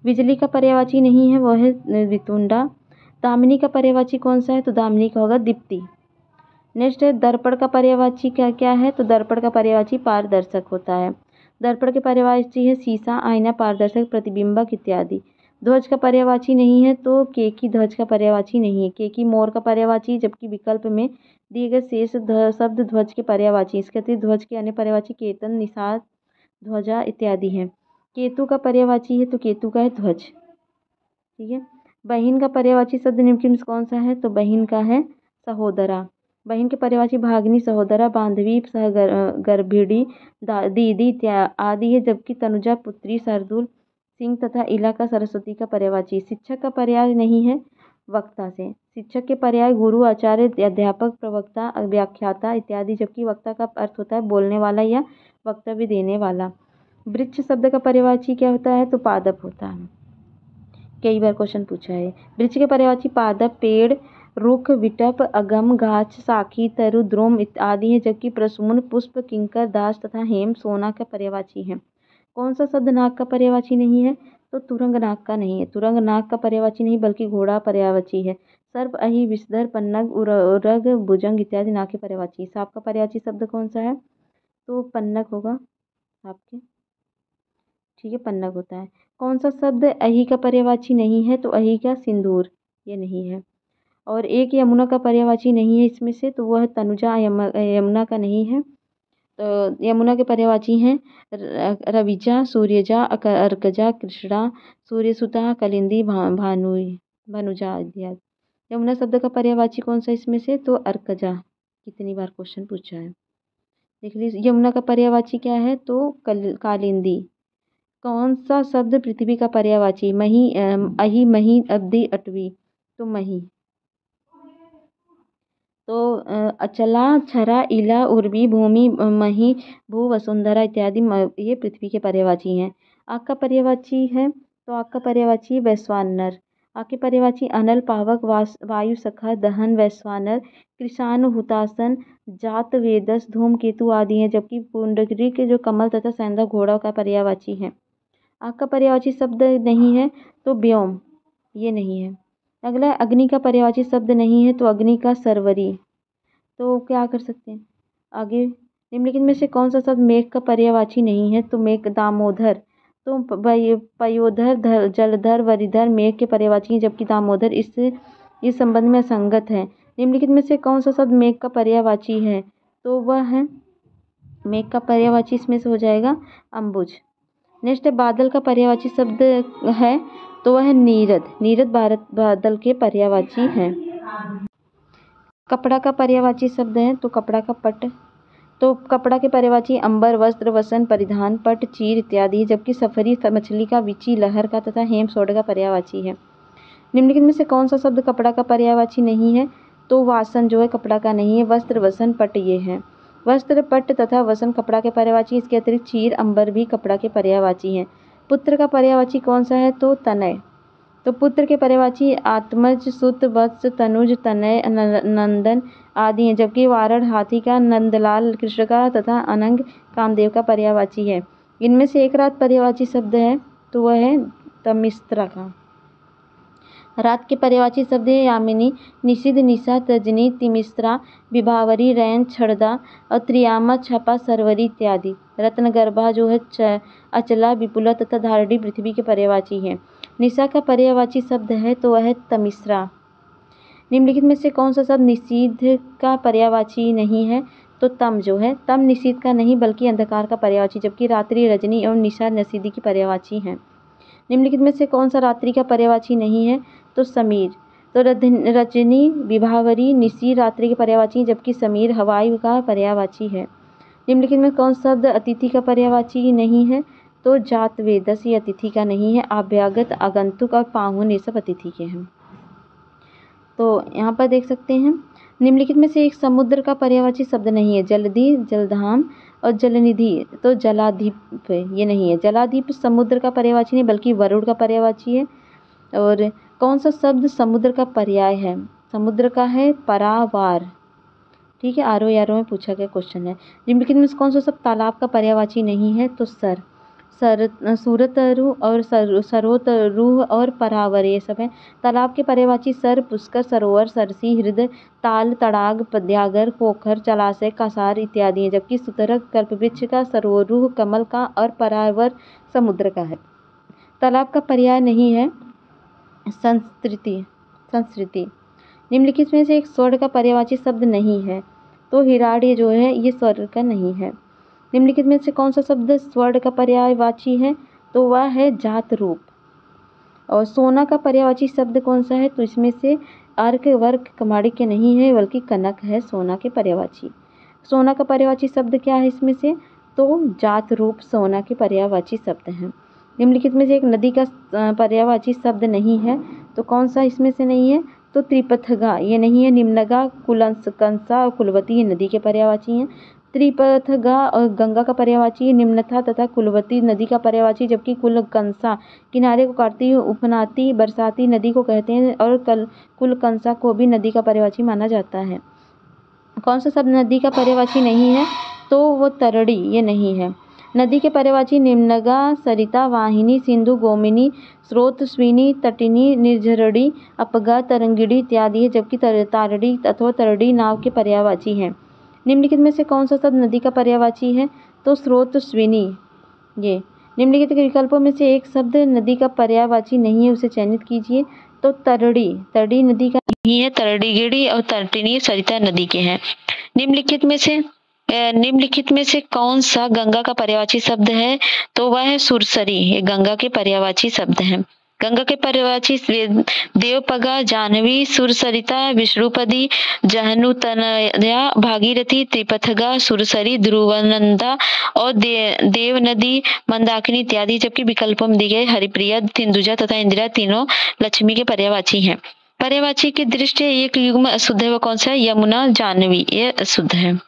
बिजली का पर्यायवाची नहीं है, वह है वितुंडा। दामिनी का पर्यायवाची कौन सा है? तो दामिनी का होगा दीप्ति। नेक्स्ट है दर्पण का पर्यायवाची क्या क्या है? तो दर्पण का पर्यायवाची पारदर्शक होता है। दर्पण के पर्यायवाची है शीशा, आईना, पारदर्शक, प्रतिबिंबक इत्यादि। ध्वज का पर्यायवाची नहीं है, तो केकी ध्वज का पर्यायवाची नहीं है। केकी मोर का पर्यायवाची, जबकि विकल्प में दिए गए शेष शब्द ध्वज के पर्यायवाची। इसके अतिरिक्त ध्वज के अन्य पर्यायवाची केतन, निषाद, ध्वजा इत्यादि हैं। केतु का पर्यायवाची है, तो केतु का है ध्वज। ठीक है। बहिन का पर्यायवाची शब्द निम्नलिखित में कौन सा है? तो बहिन का है सहोदरा। बहन के पर्यायवाची भागिनी, सहोदरा, बांधवी, सहगर्भिणी, दीदी आदि है। जबकि तनुजा, पुत्री, शार्दुल, सिंह तथा इला का सरस्वती का पर्यायवाची। शिक्षक का पर्याय नहीं है, वक्ता से। शिक्षक के पर्याय गुरु, आचार्य, अध्यापक, प्रवक्ता, व्याख्याता इत्यादि। जबकि वक्ता का अर्थ होता है बोलने वाला या वक्तव्य देने वाला। वृक्ष शब्द का पर्यायवाची क्या होता है? तो पादप होता है। कई बार क्वेश्चन पूछा है। वृक्ष के पर्यायवाची पादप, पेड़, रुख, विटप, अगम, गाछ, साखी, तरु, द्रोम आदि है। जबकि प्रसून, पुष्प, किंकर, दास तथा हेम सोना का पर्यायवाची है। कौन सा शब्द नाग का पर्यायवाची नहीं है? तो तुरंग नाग का नहीं है। तुरंग नाग का पर्यायवाची नहीं बल्कि घोड़ा पर्यायवाची है। सर्प, अहि, विषधर, पन्नग, उरग, भुजंग इत्यादि नाग के पर्यायवाची। सांप का पर्यायवाची शब्द कौन सा है? तो पन्नग होगा सांप के। ठीक है, पन्नग होता है। कौन सा शब्द अहि का पर्यायवाची नहीं है? तो अहि का सिंदूर, ये नहीं है। और एक यमुना का पर्यायवाची नहीं है इसमें से, तो वह तनुजा, यमुना का नहीं है। तो यमुना के पर्यायवाची हैं रविजा, सूर्यजा, अर्कजा, कृष्णा, सूर्यसुता, कलिंदी, भानुजा इत्यादि। यमुना शब्द का पर्यायवाची कौन सा इसमें से? तो अर्कजा। कितनी बार क्वेश्चन पूछा है, देख लीजिए। यमुना का पर्यायवाची क्या है? तो कालिंदी। कौन सा शब्द पृथ्वी का पर्यायवाची? मही, अहि, मही, अब्दी, अटवी। तो मही। तो अचला, क्षरा, इला, उर्वी, भूमि, मही, भू, वसुंधरा इत्यादि ये पृथ्वी के पर्यायवाची हैं। आग का पर्यायवाची है, तो आग का पर्यायवाची वैश्वानर। आग के पर्यायवाची अनल, पावक, वायु, सखा, दहन, वैश्वानर, कृषाणु, हुतासन, जात, वेदस, धूमकेतु आदि हैं। जबकि पुंडरीक के जो कमल तथा सैंधा घोड़ा का पर्यायवाची है। आग का पर्यायवाची शब्द नहीं है, तो व्योम, ये नहीं है। अगला अग्नि का पर्यायवाची शब्द नहीं है, तो अग्नि का सरवरी। तो क्या कर सकते हैं आगे? निम्नलिखित में से कौन सा शब्द मेघ का पर्यायवाची नहीं है? तो मेघ, दामोदर। तो पयोधर, जलधर, वरिधर मेघ के पर्यायवाची हैं। जबकि दामोदर इस संबंध में असंगत है। निम्नलिखित में से कौन सा शब्द मेघ का पर्यायवाची है? तो वह है मेघ का पर्यायवाची इसमें से हो जाएगा अंबुज। नेक्स्ट है बादल का पर्यायवाची शब्द है, तो वह है नीरद। नीरद बादल के पर्यायवाची हैं। कपड़ा का पर्यायवाची शब्द है, तो कपड़ा का पट। तो कपड़ा के पर्यायवाची अंबर, वस्त्र, वसन, परिधान, पट, चीर इत्यादि। जबकि सफरी मछली का, विची लहर का तथा हेम सोड का पर्यायवाची है। निम्नलिखित में से कौन सा शब्द कपड़ा का पर्यायवाची नहीं है? तो वासन जो है कपड़ा का नहीं है। वस्त्र, वसन, पट ये है। वस्त्र, पट तथा वसन कपड़ा के पर्यायवाची। इसके अतिरिक्त चीर, अंबर भी कपड़ा के पर्यायवाची हैं। पुत्र का पर्यायवाची कौन सा है? तो तनय। तो पुत्र के पर्यायवाची आत्मज, सुत, वत्स, तनुज, तनय, नंदन आदि हैं। जबकि वारण हाथी का, नंदलाल कृष्ण का तथा अनंग कामदेव का पर्यायवाची है। इनमें से एक रात पर्यायवाची शब्द है, तो वह है तमिस्त्रा का। रात के पर्यायवाची शब्द है यामिनी, निषिद्ध, निशा, तजनी, तिमिस्त्रा, विभावरी, रैन, छड़दा और त्रियामा, छपा, सरवरी इत्यादि। रत्नगर्भा जो है अचला, विपुला तथा धारणी पृथ्वी के पर्यायवाची हैं। निशा का पर्यायवाची शब्द है, तो वह है तमिस्रा। निम्नलिखित में से कौन सा शब्द निषिद्ध का पर्यायवाची नहीं है? तो तम जो है, तम निषिद्ध का नहीं बल्कि अंधकार का पर्यायवाची। जबकि रात्रि, रजनी एवं निशा निषिद्ध की पर्यायवाची हैं। निम्नलिखित में से कौन सा रात्रि का पर्यायवाची नहीं है? तो समीर। तो रजनी, विभावरी, निशी रात्रि के पर्यायवाची, जबकि समीर हवाई का पर्यायवाची है। निम्नलिखित में कौन सा शब्द अतिथि का पर्यायवाची नहीं है? तो जात, वेदस ये अतिथि का नहीं है। अभ्यागत, आगंतुक और पाहुन ये सब अतिथि के हैं। तो यहाँ पर देख सकते हैं निम्नलिखित में से एक समुद्र का पर्यायवाची शब्द नहीं है। जलधि, जलधाम, और जलनिधि तो जलाधिप ये नहीं है। जलाधिप समुद्र का पर्यायवाची नहीं बल्कि वरुण का पर्यायवाची है। और कौन सा शब्द समुद्र का पर्याय है? समुद्र का है परावार। ठीक है, आरओ में पूछा गया क्वेश्चन है। निम्नलिखित में से कौन सा शब्द तालाब का पर्यायवाची नहीं है? तो सुरतरु और सरोतरुह और परावर ये सब है। तालाब के पर्यायवाची सर, पुष्कर, सरोवर, सरसी, हृदय, ताल, तड़ाग, पद्यागर, पोखर, जलाशय, कासार इत्यादि हैं। जबकि सुतरक कल्पवृक्ष का, सरोरुह कमल का और परावर समुद्र का है। तालाब का पर्याय नहीं है संस्कृति। निम्नलिखित में से एक स्वर्ण का पर्यायवाची शब्द नहीं है। तो हिराड्य जो है ये स्वर्ण का नहीं है। निम्नलिखित में से कौन सा शब्द स्वर्ण का पर्यायवाची है? तो वह है जात रूप। और सोना का पर्यायवाची शब्द कौन सा है? तो इसमें से अर्क, वर्क, कमाणिक्य नहीं है बल्कि कनक है सोना के पर्यायवाची। सोना का पर्यायवाची शब्द क्या है इसमें से? तो जात रूप सोना के पर्यायवाची शब्द हैं। निम्नलिखित में से एक नदी का पर्यायवाची शब्द नहीं है। तो कौन सा इसमें से नहीं है? तो त्रिपथगा ये नहीं है। निम्नगा, कुलकंसा और कुलवती ये नदी के पर्यायवाची हैं। त्रिपथगा और गंगा का पर्यायवाची है। निम्नथा तथा कुलवती नदी का पर्यायवाची, जबकि कुलकंसा किनारे को काटती उपनाती बरसाती नदी को कहते हैं और कुलकंसा को भी नदी का पर्यायवाची माना जाता है। कौन सा शब्द नदी का पर्यायवाची नहीं है? तो वो तरड़ी ये नहीं है। नदी के पर्यायवाची निम्नगा, सरिता, वाहिनी, सिंधु, गोमिनी, स्रोत, स्विनी, तटिनी, निर्झरणी, अपगा, तरंगिणी इत्यादि है। जबकि तारड़ी अथवा तरड़ी नाव के पर्यायवाची हैं। निम्नलिखित में से कौन सा शब्द नदी का पर्यायवाची है? तो स्रोत, स्विनी ये। निम्नलिखित के विकल्पों में से एक शब्द नदी का पर्यायवाची नहीं है, उसे चयनित कीजिए। तो तरड़ी नदी का नहीं है। तरड़ीगिरी और तटिनी सरिता नदी के हैं। निम्नलिखित में से कौन सा गंगा का पर्यायवाची शब्द है? तो वह है सुरसरी। ये गंगा के पर्यायवाची शब्द हैं। गंगा के पर्यायवाची देवपगा, जाह्नवी, सुरसरिता, विष्णुपदी, जहनुतनया, भागीरथी, त्रिपथगा, सुरसरी, ध्रुवनंदा और देव नदी, मंदाकिनी इत्यादि। जबकि विकल्पों में दी गई हरिप्रिया, सिंधुजा तथा इंदिरा तीनों लक्ष्मी के पर्यायवाची हैं। पर्यायवाची की दृष्टि एक युग्म अशुद्ध है, वह कौन सा है? यमुना, जाह्नवी ये अशुद्ध है।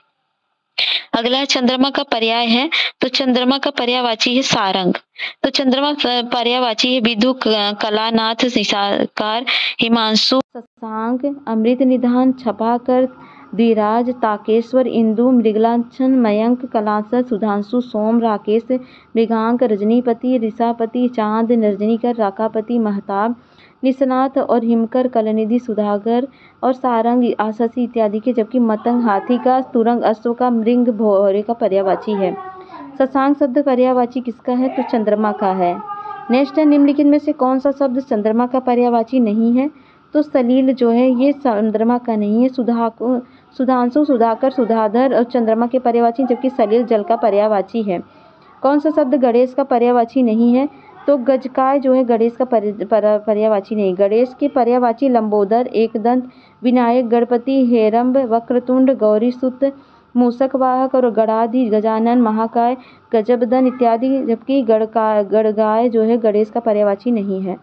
अगला चंद्रमा का पर्याय है। तो चंद्रमा का पर्यायवाची है सारंग। तो चंद्रमा पर्यायवाची है विदु, कलानाथ, निशाकार, हिमांशु, शशांक, अमृत निधान, छपाकर, द्विराज, ताकेश्वर, इंदु, मृगलांछन, मयंक, कलासर, सुधांशु, सोम, राकेश, मृगांक, रजनीपति, ऋषापति, चांद, नरजनीकर, राकापति, महताब, निशनाथ और हिमकर, कलनिधि, सुधागर और सारंग, आशसी इत्यादि के। जबकि मतंग हाथी का, तुरंग अश्व का, मृग भौरे का पर्यायवाची है। शशांक शब्द पर्यायवाची किसका है? तो चंद्रमा का है। नेक्स्ट है, निम्नलिखित में से कौन सा शब्द चंद्रमा का पर्यायवाची नहीं है? तो सलील जो है ये चंद्रमा का नहीं है। सुधांशु, सुधाकर, सुधाधर और चंद्रमा के पर्यायवाची, जबकि सलील जल का पर्यायवाची है। कौन सा शब्द गणेश का पर्यायवाची नहीं है? तो गजकाय जो है गणेश का पर्यायवाची नहीं। गणेश के पर्यायवाची लंबोदर, एकदंत, विनायक, गणपति, हेरंब, वक्रतुंड, गौरीसुत, मूषक वाहक और गणाधि, गजानन, महाकाय, गजबदन इत्यादि। जबकि गणगाय जो है गणेश का पर्यायवाची नहीं है।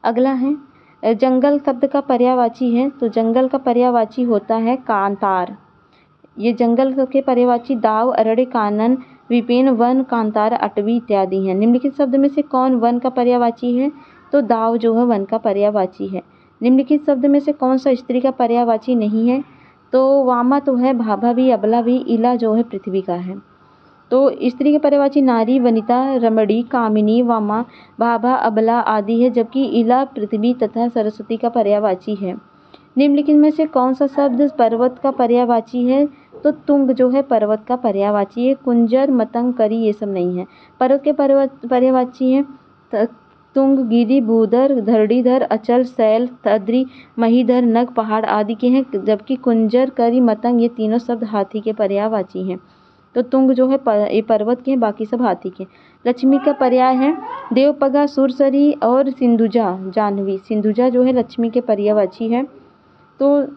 अगला है जंगल शब्द का पर्यायवाची है। तो जंगल का पर्यायवाची होता है कांतार। ये जंगल के पर्यायवाची दाव, अरण्य, कानन, विपिन, वन, कांतार, अटवी इत्यादि हैं। निम्नलिखित शब्द में से कौन वन का पर्यायवाची है? तो दाव जो है वन का पर्यायवाची है। निम्नलिखित शब्द में से कौन सा स्त्री का पर्यायवाची नहीं है? तो वामा तो है, भाभा भी, अबला भी, इला जो है पृथ्वी का है। तो स्त्री के पर्यायवाची नारी, वनिता, रमणी, कामिनी, वामा, भाभा, अबला आदि है। जबकि इला पृथ्वी तथा सरस्वती का पर्यायवाची है। निम्नलिखित में से कौन सा शब्द पर्वत का पर्यायवाची है? तो तुंग जो है पर्वत का पर्यायवाची है। कुंजर, मतंग, करी ये सब नहीं है। पर्वत के पर्यायवाची है तुंग, गिरि, भूधर, धरणीधर, अचल, शैल, तद्री, महीधर, नग, पहाड़ आदि के हैं। जबकि कुंजर, करी, मतंग ये तीनों शब्द हाथी के पर्यायवाची हैं। तो तुंग जो है ये पर्वत के हैं, बाकी सब हाथी के। लक्ष्मी का पर्याय है देवपगा, सुरसरी और सिंधुजा, जाह्नवी। सिंधुजा जो है लक्ष्मी के पर्यायवाची है। तो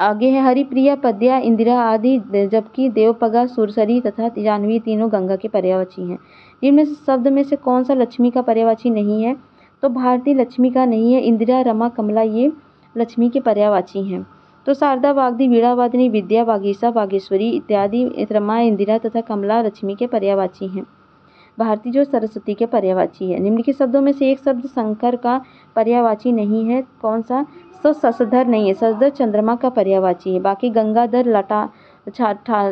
आगे है हरिप्रिया, पद्या, इंदिरा आदि। जबकि देवपगा, सुरसरी तथा जाह्नवी तीनों गंगा के पर्यायवाची हैं। इनमें से शब्द में से कौन सा लक्ष्मी का पर्यायवाची नहीं है? तो भारती लक्ष्मी का नहीं है। इंदिरा, रमा, कमला ये लक्ष्मी के पर्यायवाची हैं। तो शारदा, वाग्दी, वीणा वादिनी, विद्या, वागीशा, वागेश्वरी इत्यादि रमा, इंदिरा तथा कमला लक्ष्मी के पर्यायवाची हैं। भारती जो सरस्वती के पर्यायवाची है। निम्नलिखित शब्दों में से एक शब्द शंकर का पर्यायवाची नहीं है, कौन सा? तो शशधर नहीं है, शशधर चंद्रमा का पर्यायवाची है। बाकी गंगाधर,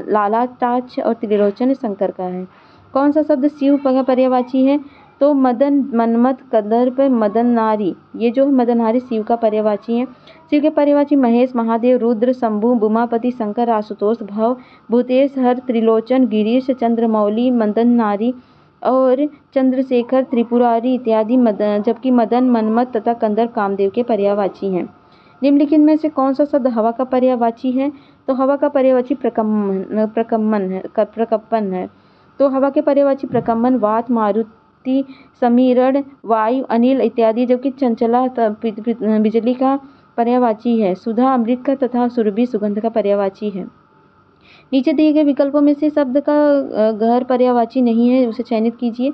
लालाटाक्ष और त्रिलोचन शंकर का है। कौन सा शब्द शिव का पर्यायवाची है? तो मदन, मन्मथ, कंदर्प, मदननारी, ये जो मदननारी शिव का पर्यायवाची है। शिव के पर्यायवाची महेश, महादेव, रुद्र, शंभु, उमापति, शंकर, आशुतोष, भव, भूतेश, हर, त्रिलोचन, गिरीश, चंद्रमौली, मदननारी और चंद्रशेखर, त्रिपुरारी इत्यादि जबकि मदन, मन्मथ तथा कंदर्प कामदेव के पर्यायवाची हैं। निम्नलिखित में से कौन सा शब्द हवा का पर्यायवाची है? तो हवा का पर्यायवाची प्रकम्पन है। तो हवा के पर्यायवाची प्रकम्पन, वात, मारुति, समीरण, वायु, अनिल इत्यादि, जबकि चंचला बिजली का पर्यायवाची है। सुधा अमृत का तथा सुरभि सुगंध का पर्यायवाची है। नीचे दिए गए विकल्पों में से शब्द का घर पर्यायवाची नहीं है, उसे चयनित कीजिए।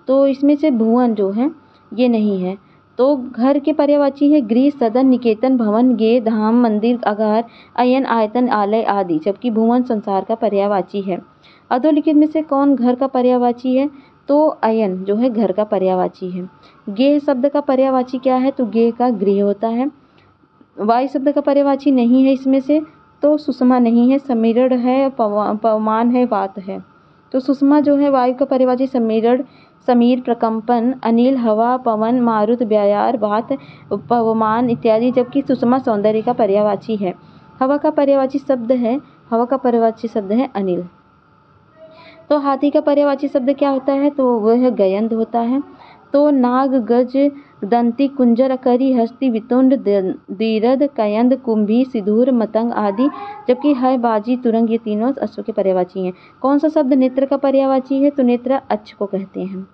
तो इसमें से भुवन जो है ये नहीं है। तो घर के पर्यायवाची है गृह, सदन, निकेतन, भवन, गे, धाम, मंदिर, आगार, अयन, आयतन, आलय आदि, जबकि भुवन संसार का पर्यायवाची है। अधोलिखित में से कौन घर का पर्यायवाची है? तो अयन जो है घर का पर्यायवाची है। गेह शब्द का पर्यायवाची क्या है? तो गेह का गृह होता है। वायु शब्द का पर्यायवाची नहीं है इसमें से, तो सुषमा नहीं है, समीरण है, पवमान है, वात है। तो सुषमा जो है वायु का पर्यायवाची समीरण, समीर, प्रकंपन, अनिल, हवा, पवन, मारुत, व्यायार, वात, पवमान इत्यादि, जबकि सुषमा सौंदर्य का पर्यायवाची है। हवा का पर्यायवाची शब्द है अनिल। तो हाथी का पर्यायवाची शब्द क्या होता है? तो वह गयंद होता है। तो नाग, गज, दंती, कुंजर, करी, हस्ती, वितुंड, दीरद, कयंद, कुंभी, सिधुर, मतंग आदि, जबकि है, बाजी, तुरंग ये तीनों अश्व के पर्यायवाची हैं। कौन सा शब्द नेत्र का पर्यायवाची है? तो नेत्र अच्छ को कहते हैं।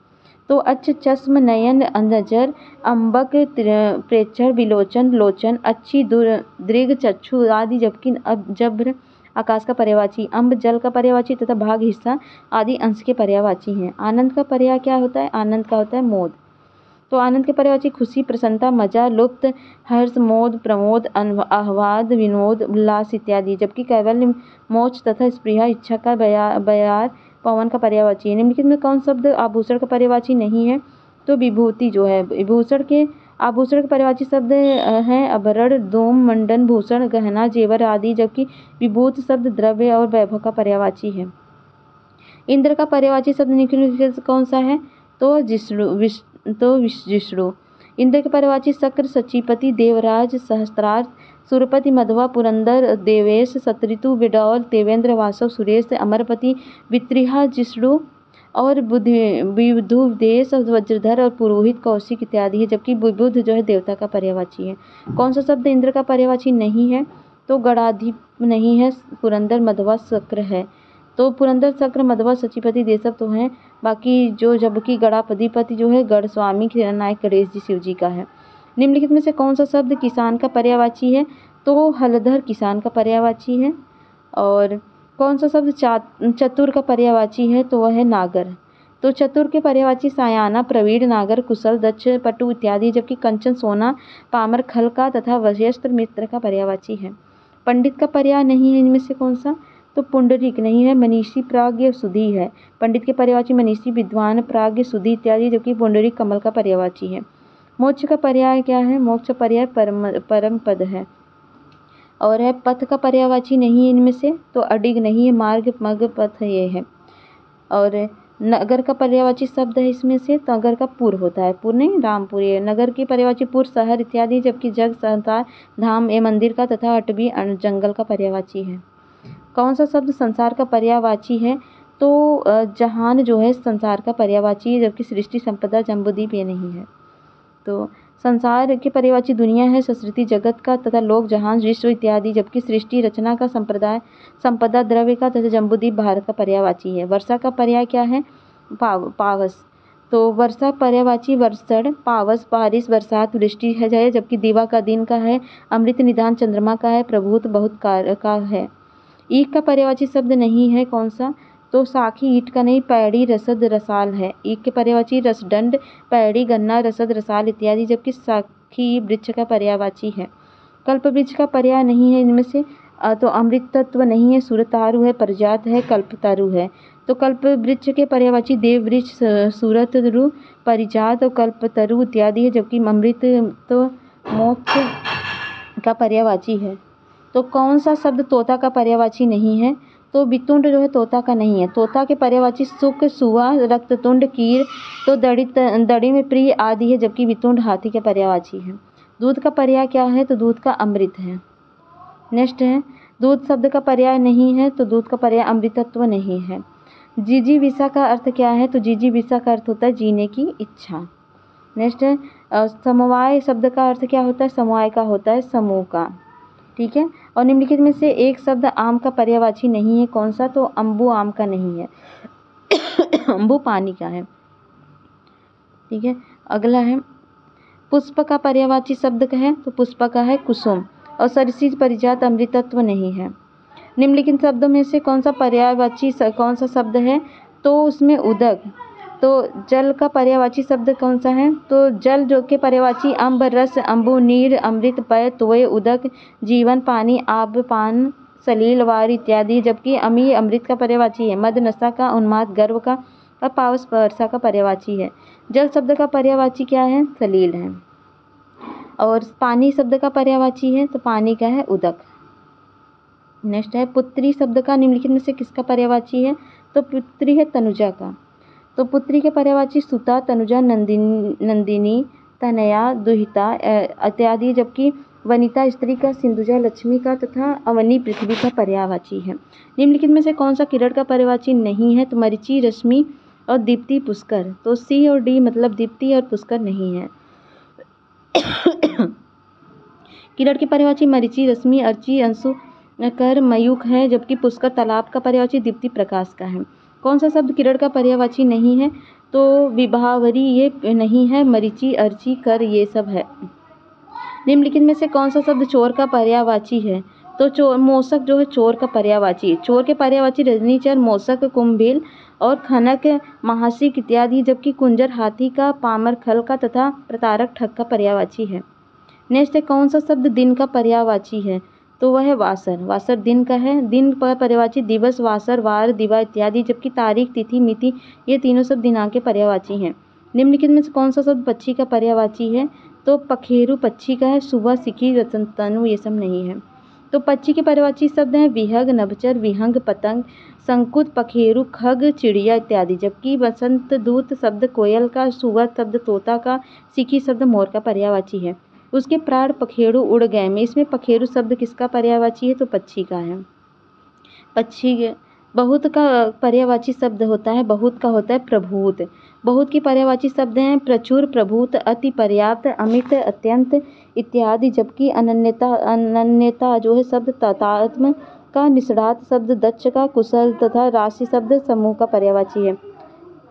तो अच्छ, चश्म, नयन, नजर, अम्बक, प्रेक्षण, विलोचन, लोचन, अच्छी, दृग, चक्षु आदि, जबकि जब्र आकाश का पर्यायवाची, अम्ब जल का पर्यायवाची तथा भाग हिस्सा आदि अंश के पर्यायवाची हैं। आनंद का पर्याय क्या होता है? आनंद का होता है मोद। तो आनंद के पर्यायवाची खुशी, प्रसन्नता, मजा, लुप्त, हर्ष, मोद, प्रमोद, आह्लाद, विनोद, उल्लास इत्यादि, जबकि कैवल्य, मोक्ष तथा स्पृहा, इच्छा का बयार पवन का पर्यायवाची है। निम्नलिखित में कौन शब्द आभूषण का पर्यायवाची नहीं है? तो विभूति जो है आभूषण के पर्यायवाची शब्द हैं आभरण, डोम, मंडन, भूषण, गहना, जेवर आदि, जबकि विभूत शब्द द्रव्य और वैभव का पर्यायवाची है। इंद्र का पर्यायवाची शब्द निम्नलिखित में कौन सा है? तो जिष्णु। इंद्र के पर्यायवाची शक्र, सचीपति, देवराज, सहस्त्रार्थ, सुरपति, मध्वा, पुरंदर, देवेश, शत्रुतु, बिडौल, देवेंद्र, वासव, सुरेश, अमरपति, वित्रिहा, जिष्णु और विबुधेश, वज्रधर और पुरोहित, कौशिक इत्यादि है, जबकि विबुध जो है देवता का पर्यायवाची है। कौन सा शब्द इंद्र का पर्यायवाची नहीं है? तो गणाधिप नहीं है, पुरंदर, मध्वा, शक्र है। तो पुरंदर, शक्र, मध्वा, सचिपति देशव तो हैं, बाकी जबकि गणाधिपति जो है गढ़ स्वामी नायक गणेश जी शिव जी का है। निम्नलिखित में से कौन सा शब्द किसान का पर्यायवाची है? तो हलधर किसान का पर्यायवाची है। और कौन सा शब्द चतुर का पर्यायवाची है? तो वह है नागर। तो चतुर के पर्यायवाची सायाना, प्रवीण, नागर, कुशल, दक्ष, पटु इत्यादि, जबकि कंचन सोना, पामर, खल का तथा वज्यस्त्र मित्र का पर्यायवाची है। पंडित का पर्याय नहीं है इनमें से कौन सा? तो पुंडरीक नहीं है, मनीषी, प्राज्ञ, सुधी है। पंडित के पर्यायवाची मनीषी, विद्वान, प्राज्ञ, सुधी इत्यादि, जबकि पुंडरीक कमल का पर्यायवाची है। मोक्ष का पर्याय क्या है? मोक्ष का पर्याय परम पद है। और है पथ का पर्यायवाची नहीं है इनमें से, तो अडिग नहीं है, मार्ग, मग, पथ ये है। और नगर का पर्यायवाची शब्द है इसमें से, तो नगर का पुर होता है, पुर नहीं रामपुर। ये नगर की पर्यायवाची पुर, शहर इत्यादि, जबकि जग, संसार, धाम ए मंदिर का तथा अटवी जंगल का पर्यायवाची है। कौन सा शब्द संसार का पर्यायवाची है? तो जहान जो है संसार का पर्यायवाची है, जबकि सृष्टि, संपदा, जम्बूद्वीप ये नहीं है। तो संसार के पर्यायवाची दुनिया है, संस्कृति जगत का तथा लोक, जहान, विश्व इत्यादि, जबकि सृष्टि, रचना का, संप्रदाय, संपदा, द्रव्य का तथा जम्बूद्वीप भारत का पर्यायवाची है। वर्षा का पर्याय क्या है? पावस। तो वर्षा पर्यायवाची वर्षण, पावस, बारिश, बरसात, वृष्टि है, जबकि दिवा का दिन का है, अमृत निधान चंद्रमा का है, प्रभुत बहुत का है। ईख का पर्यायवाची शब्द नहीं है कौन सा? तो साखी ईट का नहीं, पैड़ी, रसद, रसाल है। ईख के पर्यायवाची रसदंड, पैड़ी, गन्ना, रसद, रसाल इत्यादि, जबकि साखी वृक्ष का पर्यायवाची है। कल्पवृक्ष का पर्याय नहीं है इनमें से, तो अमृत तत्व नहीं है, सूरतारु है, पारिजात है, कल्पतरु है। तो कल्पवृक्ष के पर्यायवाची देव वृक्ष, सूरतरु, पारिजात और कल्पतरु इत्यादि है, जबकि अमृत तो मोक्ष का पर्यायवाची है। तो कौन सा शब्द तोता का पर्यायवाची नहीं है? तो वितुंड जो है तोता का नहीं है। तोता के पर्यायवाची सुक, सुआ, रक्ततुंड, कीर, तो दड़ी में प्रिय आदि है, जबकि वितुंड हाथी के पर्यायवाची है। दूध का पर्याय क्या है? तो दूध का अमृत है। नेक्स्ट है, दूध शब्द का पर्याय नहीं है, तो दूध का पर्याय अमृतत्व नहीं है। जिजीविषा का अर्थ क्या है? तो जिजीविषा का अर्थ होता है जीने की इच्छा। नेक्स्ट है, समवाय शब्द का अर्थ क्या होता है? समवाय का होता है समूह का। ठीक है। और निम्नलिखित में से एक शब्द आम का पर्यायवाची नहीं है, कौन सा? तो अम्बु आम का नहीं है। अम्बु पानी का है। ठीक है। अगला है, पुष्प का पर्यायवाची शब्द का है, तो पुष्प का है कुसुम। और सरिसी परिजात अमृतत्व नहीं है। निम्नलिखित शब्दों में से कौन सा पर्यायवाची कौन सा शब्द है? तो उसमें उदक। तो जल का पर्यायवाची शब्द कौन सा है? तो जल जो के पर्यायवाची अम्ब, रस, अम्बु, नीर, अमृत, पय, तोय, उदक, जीवन, पानी, आब, पान, सलील, वार इत्यादि, जबकि अमी अमृत का पर्यायवाची है। मद नशा का, उन्माद गर्व का, और पावस वर्षा का पर्यायवाची है। जल शब्द का पर्यायवाची क्या है? सलील है। और पानी शब्द का पर्यायवाची है, तो पानी का है उदक। नेक्स्ट है, पुत्री शब्द का निम्नलिखित में से किसका पर्यायवाची है? तो पुत्री है तनुजा का। तो पुत्री के पर्यायवाची सुता, तनुजा, नंदिनी, तनया, दुहिता इत्यादि, जबकि वनिता स्त्री का, सिंधुजा लक्ष्मी का तथा अवनी पृथ्वी का पर्यायवाची है। निम्नलिखित में से कौन सा किरण का पर्यायवाची नहीं है? तो मरीचि, रश्मि और दीप्ति, पुष्कर। तो सी और डी मतलब दीप्ति और पुष्कर नहीं है। किरण के पर्यायवाची मरीचि, रश्मि, अर्ची, अंशु, कर, मयूख है, जबकि पुष्कर तालाब का पर्यायवाची दीप्ति, प्रकाश का है। कौन सा शब्द किरण का पर्यायवाची नहीं है? तो विभावरी ये नहीं है, मरीचि, अर्ची, कर ये सब है। निम्नलिखित में से कौन सा शब्द चोर का पर्यायवाची है? तो मोसक जो है चोर का पर्यायवाची। चोर के पर्यायवाची रजनीचर, मोसक, कुंभील और खनक, महासिक इत्यादि, जबकि कुंजर हाथी का, पामर खल का तथा प्रतारक ठग का पर्यायवाची है। नेक्स्ट है, कौन सा शब्द दिन का पर्यायवाची है? तो वह है वासर। वासर दिन का है। दिन पर पर्यायवाची दिवस, वासर, वार, दिवा इत्यादि, जबकि तारीख, तिथि, मिति ये तीनों शब्द दिनांक के पर्यायवाची हैं। निम्नलिखित में से कौन सा शब्द पक्षी का पर्यायवाची है? तो पखेरु पक्षी का है। सुबह, सिखी, रतनतनु ये सब नहीं है। तो पक्षी के पर्यायवाची शब्द हैं विहग, नभचर, विहंग, पतंग, शंकुत, पखेरु, खग, चिड़िया इत्यादि, जबकि बसंत दूत शब्द कोयल का, सुबह शब्द तोता का, सिखी शब्द मोर का पर्यायवाची है। उसके प्राण पखेरु उड़ गए में, इसमें पखेरु शब्द किसका पर्यायवाची है? तो पक्षी का है। पक्षी बहुत का पर्यायवाची शब्द होता है, बहुत का होता है प्रभूत। बहुत की पर्यायवाची शब्द हैं प्रचुर, प्रभूत, अति, पर्याप्त, अमित, अत्यंत इत्यादि, जबकि अनन्यता जो है शब्द तात्म का, निष्णात शब्द दक्ष का, कुशल तथा राशि शब्द समूह का पर्यायवाची है।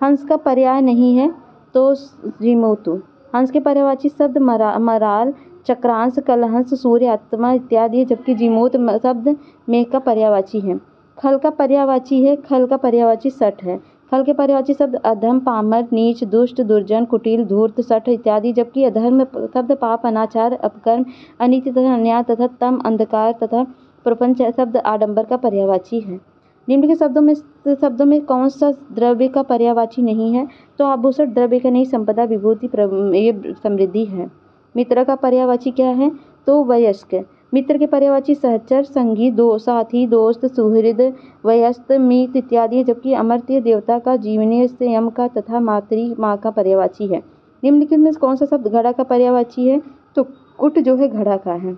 हंस का पर्याय नहीं है, तो रिमोतु। हंस के पर्यायवाची शब्द मराल, चक्रांश, कलहंस, सूर्य, आत्मा इत्यादि, जबकि जीमूत शब्द मेघ का पर्यायवाची है। खल का पर्यायवाची है, खल का पर्यायवाची सठ है। खल के पर्यायवाची शब्द अधम, पामर, नीच, दुष्ट, दुर्जन, कुटिल, धूर्त, सठ इत्यादि, जबकि अधर्म शब्द पाप, अनाचार, अपकर्म, अनीति तथा अन्याय तथा तम, अंधकार तथा प्रपंच शब्द आडंबर का पर्यायवाची है। निम्न के शब्दों में कौन सा द्रव्य का पर्यायवाची नहीं है? तो आभूषण द्रव्य का नहीं, संपदा, विभूति, ये समृद्धि है। मित्र का पर्यायवाची क्या है? तो वयस्क। मित्र के पर्यायवाची सहचर, संगी, साथी, दोस्त, सुहृद, वयस्क, मित इत्यादि, जबकि अमर्त्य देवता का, जीवनीय, संयम का तथा मातृ माँ का पर्यायवाची है। निम्नलिखित में कौन सा शब्द घड़ा का पर्यायवाची है? तो कुट जो है घड़ा का है।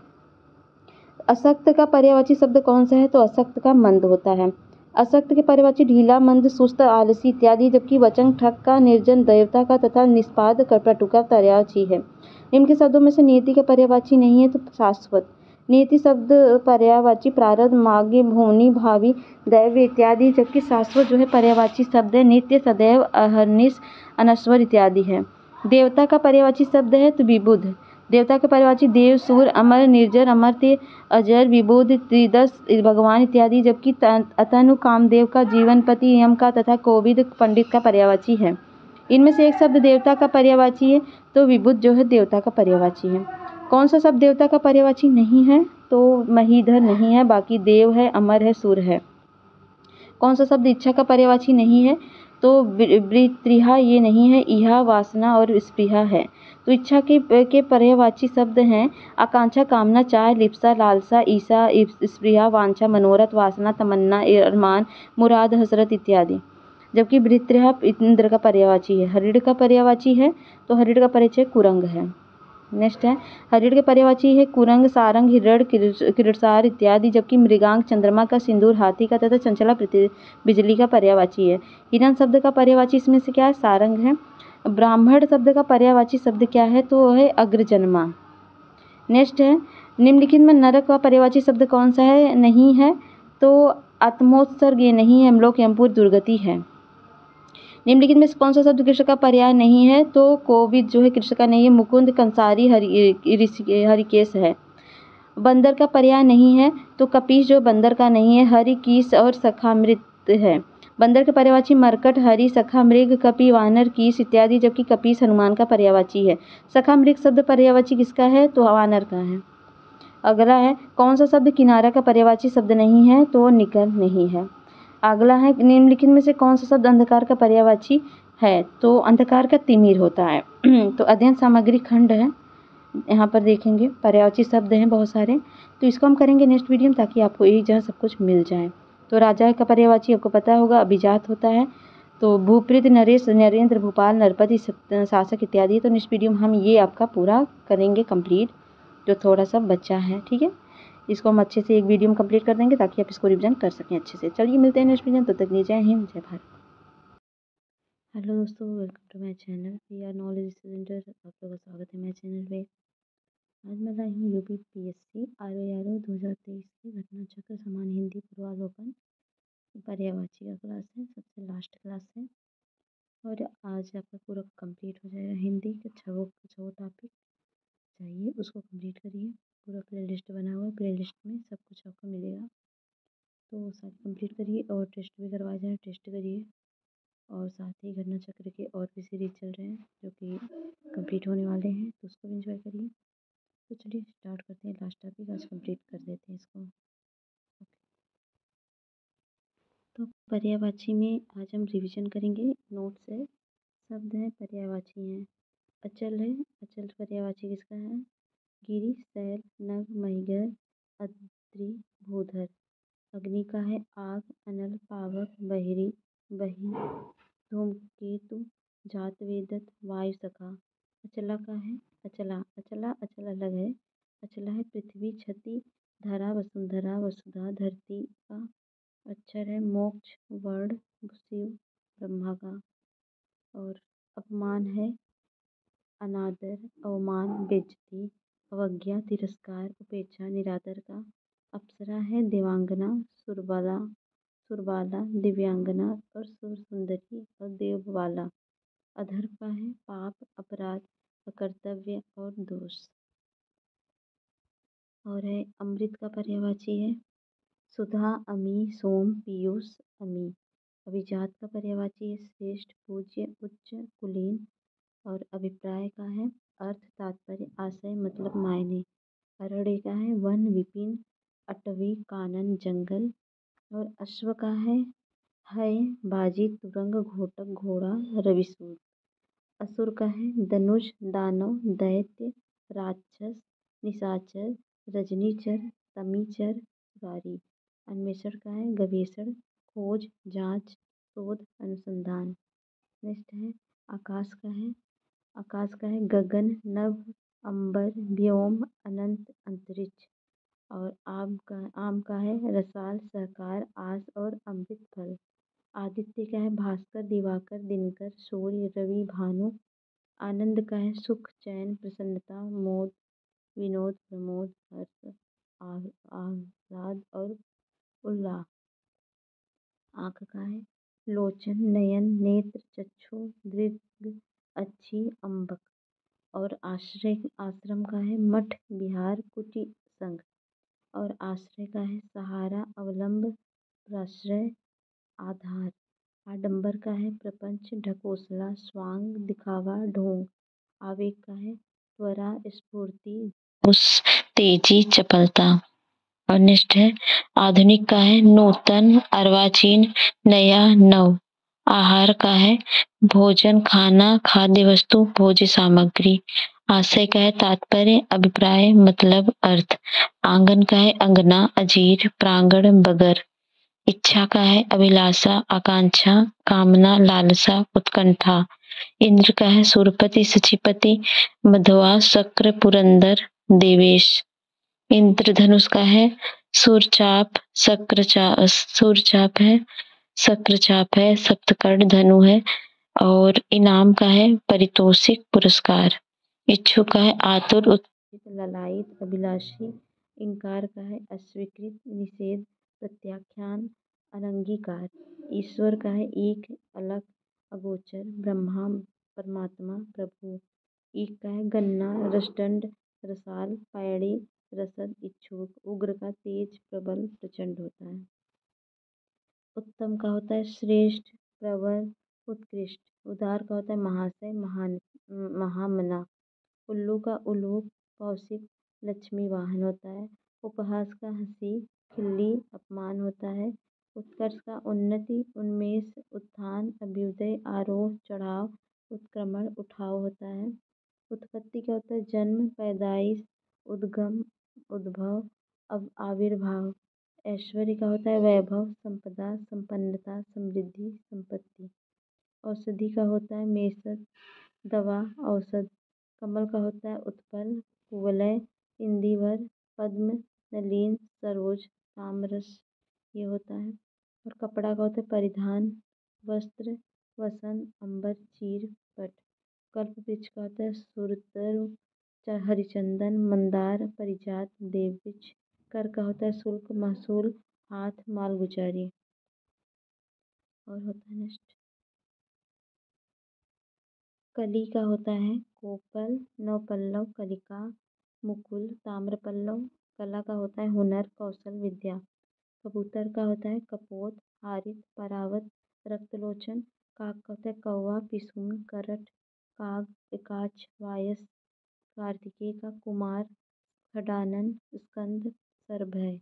अशक्त का पर्यायवाची शब्द कौन सा है? तो अशक्त का मंद होता है। अशक्त के पर्यायवाची ढीला, मंद, सुस्त, आलसी इत्यादि, जबकि वचन ठग का, निर्जन देवता का तथा निष्पाद कपटु का पर्यायवाची है। इनके शब्दों में से नियति का पर्यायवाची नहीं है, तो शाश्वत। नियति शब्द पर्यायवाची प्रारब्ध, मार्ग, भूमि, भावी, दैव्य इत्यादि, जबकि शाश्वत जो है पर्यायवाची शब्द है नित्य, सदैव, अहर्निश, अनश्वर इत्यादि है। देवता का पर्यायवाची शब्द है तो विबुध। देवता के पर्यायवाची देव, सूर, अमर, निर्जर, अमर्त्य, अजर, विबुध, त्रिदश, भगवान इत्यादि, जबकि अतनु कामदेव का, जीवनपति, यम का तथा कोविद पंडित का पर्यायवाची है। इनमें से एक शब्द देवता का पर्यायवाची है, तो विबुध जो है देवता का पर्यायवाची है। कौन सा शब्द देवता का पर्यायवाची नहीं है? तो महीधर नहीं है, बाकी देव है, अमर है, सुर है। कौन सा शब्द इच्छा का पर्यायवाची नहीं है? तो वृत्रिहा ये नहीं है, इहा वासना और स्पृहा है। तो इच्छा के पर्यायवाची शब्द हैं आकांक्षा, कामना, चाह, लिप्सा, लालसा, ईसा, स्पृहा, वांछा, मनोरथ, वासना, तमन्ना, अरमान, मुराद, हसरत इत्यादि। जबकि वृत्रिहा इंद्र का पर्यायवाची है। हरिण का पर्यायवाची है, तो हरिण का परिचय कुरंग है। नेक्स्ट है, हरिण के पर्यायवाची है कुरंग, सारंग, हिरण, किरसार इत्यादि। जबकि मृगांक चंद्रमा का, सिंदूर हाथी का तथा चंचला बिजली का पर्यायवाची है। हिरण शब्द का पर्यायवाची इसमें से क्या है? सारंग है। ब्राह्मण शब्द का पर्यायवाची शब्द क्या है? तो है अग्रजन्मा। नेक्स्ट है, निम्नलिखित में नरक का पर्यायवाची शब्द कौन सा है? नहीं है, तो आत्मोत्सर्ग ये नहीं है, यमलोक, यमपुर, दुर्गति है। निम्नलिखित में कौन सा शब्द कृष्ण का पर्याय नहीं है? तो कोविद जो है कृष्ण का नहीं है, मुकुंद, कंसारी, हरिकेश है। बंदर का पर्याय नहीं है, तो कपीश जो बंदर का नहीं है, हरि, कीस और सखामृत है। बंदर के पर्यायवाची मरकट, हरि, सखा, मृग, कपि, वानर, कीस इत्यादि। जबकि कपीस हनुमान का पर्यायवाची है। सखा मृग शब्द पर्यायवाची किसका है? तो वानर का है। अगला है, कौन सा शब्द किनारा का पर्यायवाची शब्द नहीं है? तो निकल नहीं है। अगला है, निम्नलिखित में से कौन सा शब्द अंधकार का पर्यायवाची है? तो अंधकार का तिमिर होता है। तो अध्ययन सामग्री खंड है, यहाँ पर देखेंगे पर्यायवाची शब्द हैं बहुत सारे, तो इसको हम करेंगे नेक्स्ट वीडियो में, ताकि आपको एक जगह सब कुछ मिल जाए। तो राजा का पर्यायवाची आपको पता होगा, अभिजात होता है। तो भूपृथ, नरेश, नरेंद्र, भूपाल, नरपति, शासक इत्यादि। तो नेक्स्ट वीडियो में हम ये आपका पूरा करेंगे कंप्लीट, जो थोड़ा सा बच्चा है। ठीक है, इसको हम अच्छे से एक वीडियो में कंप्लीट कर देंगे, ताकि आप इसको रिविजन कर सकें अच्छे से। चलिए मिलते हैं नेक्स्ट वीडियो में, तब तक जय हिंद, जय भारत। हेलो दोस्तों, welcome to my channel V R knowledge centre. आप लोगों का स्वागत है मेरे चैनल पे। आज मैं लाई हूँ यूपी पीएससी RO 2023 की घटना चक्र समान हिंदी पूर्वावलोकन पर्यायवाची का क्लास है, सबसे लास्ट क्लास है। और आज आपका पूरा कंप्लीट हो जाएगा। हिंदी का छो टॉपिक चाहिए, उसको कंप्लीट करिए। पूरा प्ले लिस्ट बना हुआ है, प्ले लिस्ट में सब कुछ आपको मिलेगा, तो साथ कंप्लीट करिए। और टेस्ट भी करवाए जाए, टेस्ट करिए। और साथ ही घटना चक्र के और भी सीरीज चल रहे हैं जो कि कंप्लीट होने वाले हैं, तो उसको भी इंजॉय करिए। तो चलिए स्टार्ट करते हैं। लास्ट टॉपिक आज कंप्लीट कर देते हैं इसको। तो पर्यायवाची में आज हम रिवीजन करेंगे, नोट्स है। शब्द हैं पर्यायवाची हैं। अचल है, अचल पर्यायवाची किसका है? गिरि, शैल, नग, महिगर, अद्रि, भूधर। अग्नि का है आग, अनल, पावक, बहिरी, बही, धूमकेतु, जात, वेदत, वायु सखा। अचला का है अचला, अचला अचल अलग है। अचला है पृथ्वी, क्षति, धरा, वसुंधरा, वसुधा, धरती का। अक्षर है मोक्ष, वर्ण, शिव, ब्रह्मा का। और अपमान है अनादर, अवमान, बेइज्जती, अवज्ञा, तिरस्कार, उपेक्षा, निरादर का। अप्सरा है देवांगना, सुरबाला, सुरबाला, दिव्यांगना और सुर सुंदरी और देवबाला। अधर्म का है पाप, अपराध, अकर्तव्य और दोष। और है अमृत का पर्यायवाची है सुधा, अमी, सोम, पीयूष, अमी। अभिजात का पर्यायवाची है श्रेष्ठ, पूज्य, उच्च, कुलीन। और अभिप्राय का है अर्थ, तात्पर्य, आशय, मतलब, मायने। अरण्य का है वन, विपिन, अटवी, कानन, जंगल। और अश्व का है बाजी, तुरंग, घोटक, घोड़ा, रविसूर। असुर का है धनुष, दानव, दैत्य, राक्षस, निशाचर, रजनीचर, तमीचर, पुरारी। अन्वेषण का है गवेषण, खोज, जांच, शोध, अनुसंधान। नेक्स्ट है आकाश का है, आकाश का है गगन, नभ, अंबर, व्योम, अनंत, अंतरिक्ष। और आम का है रसाल, सहकार, आस और अमृत फल। आदित्य का है भास्कर, दिवाकर, दिनकर, सूर्य, रवि, भानु। आनंद का है सुख, चैन, प्रसन्नता, मोद, विनोद, प्रमोद, हर्ष, आह्लाद और उल्लास। आँख का है लोचन, नयन, नेत्र, चक्षु, दृग, अच्छी, अम्बक। और आश्रम का है मठ, विहार, कुटी, संघ। और आश्रय का है सहारा, अवलंब, प्रश्रय, आधार। आडंबर का है प्रपंच, ढकोसला, स्वांग, दिखावा, ढोंग। आवेग का है त्वरा, स्फूर्ति, उस तेजी चपलता। और नेक्स्ट है आधुनिक का है नूतन, अर्वाचीन, नया, नव। आहार का है भोजन, खाना, खाद्य वस्तु, भोज्य सामग्री। आशय का है तात्पर्य, अभिप्राय, मतलब, अर्थ। आंगन का है अंगना, अजीर, प्रांगण, बगर। इच्छा का है अभिलाषा, आकांक्षा, कामना, लालसा, उत्कंठा। इंद्र का है सुरपति, सचिपति, मधवा, शक्र, पुरंदर, देवेश। इंद्रधनुष का है सूरचाप, सूरचाप है, शक्रचाप है, सप्तकर्ण धनु है। और इनाम का है पारितोषिक, पुरस्कार। इच्छुक का है आतुर, उत्तेजित, ललायित, अभिलाषी। इंकार का है अस्वीकृत, निषेध, प्रत्याख्यान, अनंगीकार। ईश्वर का है एक, अलग, अगोचर, ब्रह्मा, परमात्मा, प्रभु। ईक का है गन्ना, रसदंड, रसाल, पैड़ी, रसद, इच्छुक। उग्र का तेज, प्रबल, प्रचंड होता है। उत्तम का होता है श्रेष्ठ, प्रवर, उत्कृष्ट। उदार का होता है महाशय, महान, महामना। उल्लू का उलूक, कौशिक, लक्ष्मी वाहन होता है। उपहास का हंसी, खिल्ली, अपमान होता है। उत्कर्ष का उन्नति, उन्मेष, उत्थान, अभ्युदय, आरोह, चढ़ाव, उत्क्रमण, उठाव होता है। उत्पत्ति का होता है जन्म, पैदाइश, उद्गम, उद्भव, आविर्भाव। ऐश्वर्य का होता है वैभव, संपदा, संपन्नता, समृद्धि, संपत्ति। औषधि का होता है मेषद, दवा, औषध। कमल का होता है उत्पल, कुवलय, इंदिवर, पद्म, नलीन, सरोज, तामरस। ये होता है। और कपड़ा का होता है परिधान, वस्त्र, वसन, अंबर, चीर, पट। कल्प वृक्ष का होता है सुरतरु, हरिचंदन, मंदार, परिजात, देववृक्ष। कर का होता है शुल्क, महसूल, हाथ, मालगुजारी। और होता है नेक्स्ट कली का होता है कोपल, नवपल्लव, कलिका, मुकुल, ताम्रपल्लव। कला का होता है हुनर, कौशल, विद्या। कबूतर का होता है कपोत, हारित, परावत, रक्तलोचन। काक का होता है कौवा, पिसून, करट, काग, एकाच, वायस। कार्तिकेय का कुमार, खडानन, स्कंद, सरभय।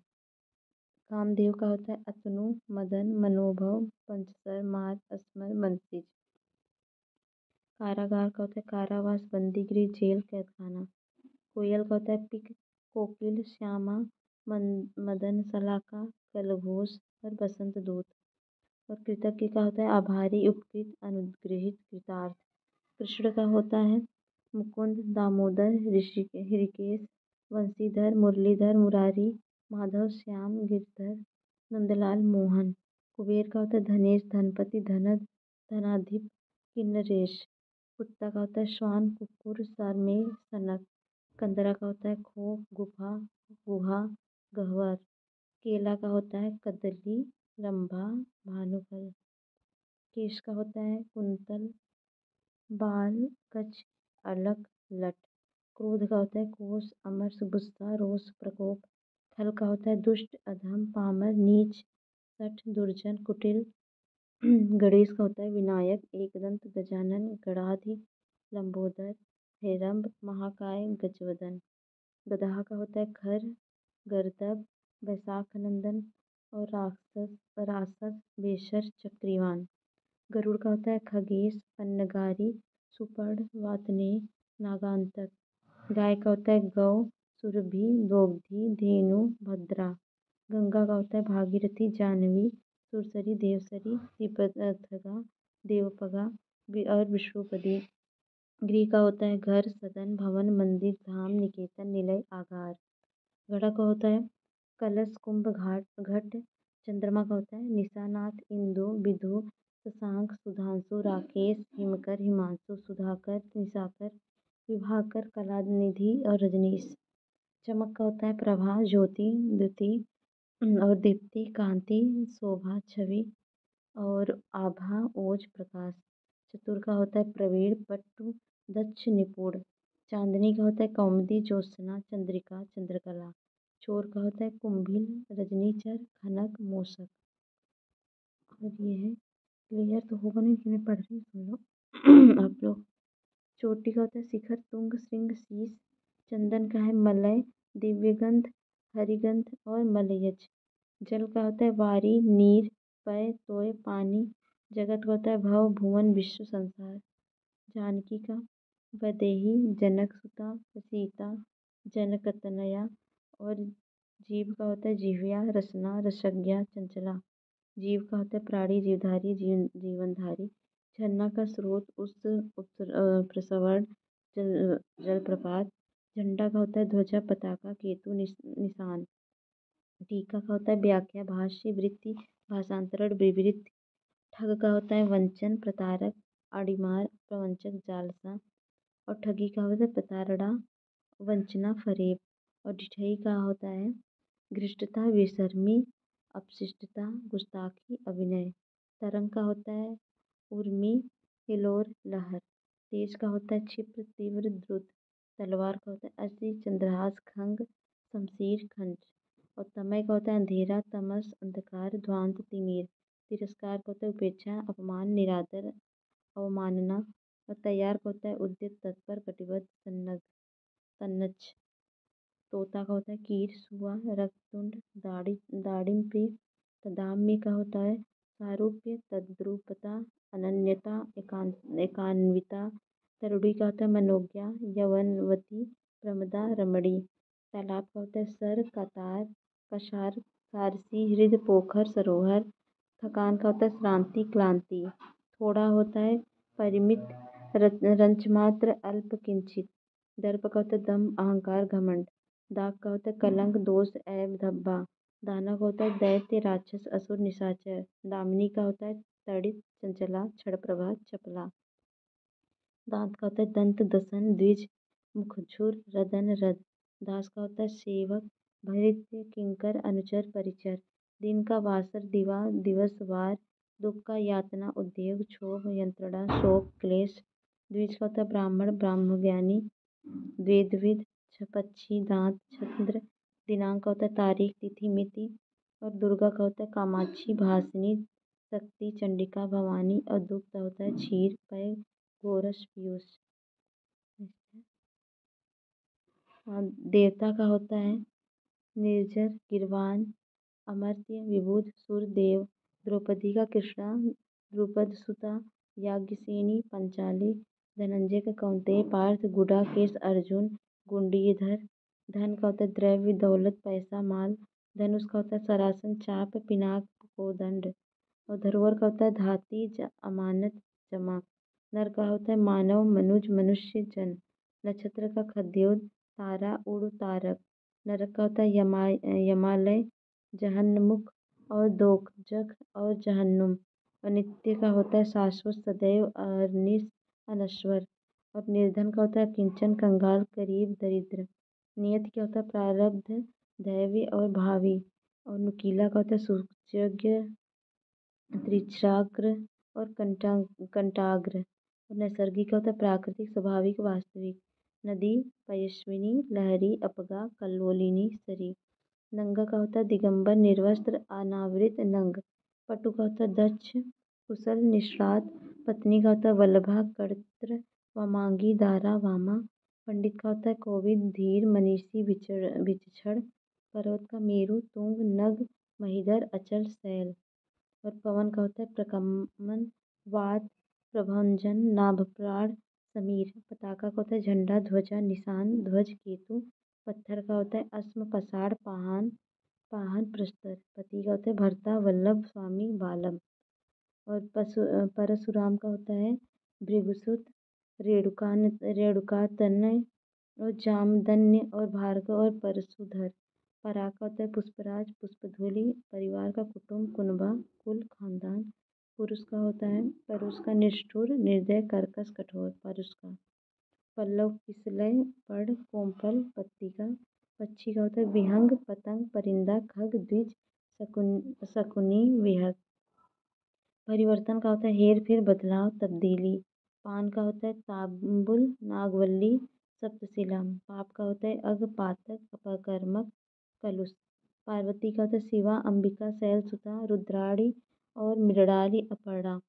कामदेव का होता है अतनु, मदन, मनोभव, पंचसर, मार, अस्मर, मनसिज। कारागार का होता है कारावास, बंदीगृह, जेल, कैदखाना। कोयल का होता है पिक, कोकिल, श्यामा, मदन, सलाका, कलघोष और बसंत दूत। और कृतज्ञ का होता है आभारी, उपकृत, अनुग्रहित, कृतार्थ। कृष्ण का होता है मुकुंद, दामोदर, ऋषिकेश, वंशीधर, मुरलीधर, मुरारी, माधव, श्याम, गिरधर, नंदलाल, मोहन। कुबेर का होता है धनेश, धनपति, धनद, धनाधिप, किन्नरेश। कुत्ता का होता है श्वान, कुक्कुर, सरमेय, सनक। कंदरा का होता है खो, गुफा, गुहा, गह्वर। केला का होता है कदली, रंभा, भानुफल। केश का होता है कुंतल, बाल, कच्छ, अलक, लट। क्रोध का होता है कोष, अमरस, गुस्सा, रोष, प्रकोप। छल का होता है दुष्ट, अधम, पामर, नीच, सठ, दुर्जन, कुटिल। गणेश का होता है विनायक, एकदंत, गजानन, गणाधि, लंबोदर, हेरंब, महाकाय, गजवदन। गधा का होता है खर, गर्दभ, बैसाख नंदन और रासस, बेशर, चक्रीवान। गरुड़ का होता है खगेश, पन्नगारी, सुपर्ण, वातनेय, नागांतक। गाय का होता है गौ, सुरभि, दोग्धी, धेनु, भद्रा। गंगा का होता है भागीरथी, जाह्नवी, सुरसरी, देवसरी, तिपथगा, देवपगा और विष्णुपदी। गृह का होता है घर, सदन, भवन, मंदिर, धाम, निकेतन, निलय, आगार। घड़ा का होता है कलश, कुंभ, घट। चंद्रमा का होता है निशानाथ, इंदु, विधु, शशांक, सुधांशु, राकेश, हिमकर, हिमांशु, सुधाकर, निशाकर, विभाकर, कलानिधि और रजनीश। चमक का होता है प्रभा, ज्योति, द्युति और दीप्ति, कांति, शोभा, छवि और आभा, ओज, प्रकाश। चतुर का होता है प्रवीण, पट्टु, दक्ष, निपुण। चांदनी का होता है कौमुदी, ज्योत्सना, चंद्रिका, चंद्रकला। चोर का होता है कुंभिल, रजनीचर, खनक, मूषक। और ये है क्लियर तो होगा नहीं कि मैं पढ़ रही हूँ, सुन लो आप लोग। चोटी का होता है शिखर, तुंग, श्रृंग, शीश, चंदन का है मलय, दिव्यगंध, हरिगंध और मलयज। जल का होता है वारी, नीर, पय, तोय, पानी। जगत का होता है भव, भुवन, विश्व, संसार। जानकी का वैदेही, जनक सुता, सीता, जनकतनया। और जीव का होता है जिह्वा, रसना, रसज्ञा, चंचला। जीव का होता है प्राणी, जीवधारी, जीवनधारी। झरना का स्रोत, उस प्रसवर्ण, जलप्रपात। झंडा का होता है ध्वजा, पताका, केतु, निशान। टीका का होता है व्याख्या, भाष्य, वृत्ति, भाषांतरण, विवृत्ति। ठग का होता है वंचन, प्रतारक, आड़ीमार, प्रवंचक, जालसा। और ठगी का होता है प्रताड़ना, वंचना, फरेब। और ढिठई का होता है घृष्टता, बेशर्मी, अपशिष्टता, गुस्ताखी, अभिनय। तरंग का होता है उर्मी, हिलोर, लहर। तेज का होता है क्षिप्र, तीव्र, द्रुत। तलवार का होता है असी, चंद्रहास, खंग, शमशीर, खंज। और तमय का होता है अंधेरा, तमस, अंधकार, ध्वांत, तिमिर। तिरस्कार का होता है उपेक्षा, अपमान, निरादर, अवमानना। और तैयार का होता है उद्यत, तत्पर, कटिबद्ध, सन्नद्ध। तोता का होता है कीर, सुआ, रक्ततुंड, दाड़िम्प्री। तदाम्य का होता है सारूप्य, तद्रूपता, अनन्यता, एकान्विता। तरुड़ी का होता है मनोज्ञा, यवनवती, प्रमदा, रमणी। तालाब का होता है सर, कतार, कषार, फारसी, हृद, पोखर, सरोवर। थकान का होता है श्रांति, क्लांति। थोड़ा होता है परिमित, रंचमात्र, अल्प, किंचित। दर्प का होता है दम्भ, अहंकार, घमंड। दाग का होता है कलंक, दोष, ऐब, धब्बा। दाना का होता है दैत्य, राक्षस, असुर, निशाचर। दामिनी का होता है तड़ित, चंचला, क्षणप्रभा, चपला। दांत का होता है दंत, दसन, द्विज, मुखछुर, रदन, रद। दास का होता है सेवक, भृत्य, किंकर, अनुचर, परिचर। दिन का वासर, दिवा, दिवस, वार। दुख का यातना, उद्योग, क्षोभ, यंत्रणा, शोक, क्लेश। द्विज का होता है ब्राह्मण, ब्रह्मज्ञानी, वेदविद, पक्षी, दांत, चंद्र। दिनांक का होता है तारीख, तिथि, मिति। और दुर्गा का होता है कामाक्षी, भासिनी, शक्ति, चंडिका, भवानी। और दुख का होता है क्षीर, पय, गोरस, पीयूष। देवता का होता है निर्जर, गिरवान, अमर्त्य, विबुध, सुर, देव। द्रौपदी का कृष्णा, द्रुपद सुता, याज्ञसेनी, पंचाली। धनंजय का कौंतेय, पार्थ, गुडाकेश, अर्जुन, गुंडीधर। धन का होता है द्रव्य, दौलत, पैसा, माल। धनुष का होता है सरासन, चाप, पिनाक, कोदंड। और धरोहर का होता है धाती, अमानत, जमा। नर का होता है मानव, मनुज, मनुष्य, जन। नक्षत्र का खद्योत, तारा, उड़, तारक। नरक का होता है यमालय, जहन्मुख और दोजख और जहन्नुम। और नित्य का होता है शाश्वत, सदैव, अनिश, अनश्वर। और निर्धन का होता है किंचन, कंगाल, गरीब, दरिद्र। नियति का होता है प्रारब्ध, दैवी और भावी। और नुकीला का होता है सुयोग्य, त्रिच्छाग्र और कंटाग्र। और नैसर्गिक होता है प्राकृतिक, स्वाभाविक, वास्तविक। नदी, पयस्विनी, लहरी, अपगा, कल्लोलिनी, सरी। नंगा का होता है दिगंबर, निर्वस्त्र, अनावृत, नंग। पटु का होता है दक्ष, कुशल, निष्णात। पत्नी का होता है वल्लभा, कर्त्र, वामांगी, दारा, वामा। पंडित का होता है कोविद, धीर, मनीषी, विचक्षण। पर्वत का मेरु, तुंग, नग, महीधर, अचल, शैल। और पवन का होता है प्रकम्पन, वात, प्रभंजन, नाभप्राण, समीर। पताका का होता है झंडा, ध्वजा, निशान, ध्वज, केतु। पत्थर का होता है अस्म, पसाड़, पाहन, प्रस्तर। पति का होता है भर्ता, वल्लभ, स्वामी, बालम। और परशुराम का होता है भृगुसुत, रेणुकातनय और जामदन्य और भार्गव और परशुधर। पराग का होता है पुष्पराज, पुष्पधूलि। परिवार का कुटुंब, कुनबा, कुल, खानदान। पुरुष का होता है परुष का निष्ठुर, निर्दय, कर्कश, कठोर। परुष का पल्लव, किसलय, पर्ण, कोमल, पत्तिका। पक्षी का होता है विहंग, पतंग, परिंदा, खग, द्विज, शकुनी, विहग। परिवर्तन का होता है हेर फेर, बदलाव, तब्दीली। पान का होता है तांबुल, नागवल्ली, सप्तशिला। पाप का होता है अग, पातक, अपकर्मक, कलुष। पार्वती का होता है शिवा, अंबिका, शैलसुता, रुद्राणी और मृणाली, अपर्णा।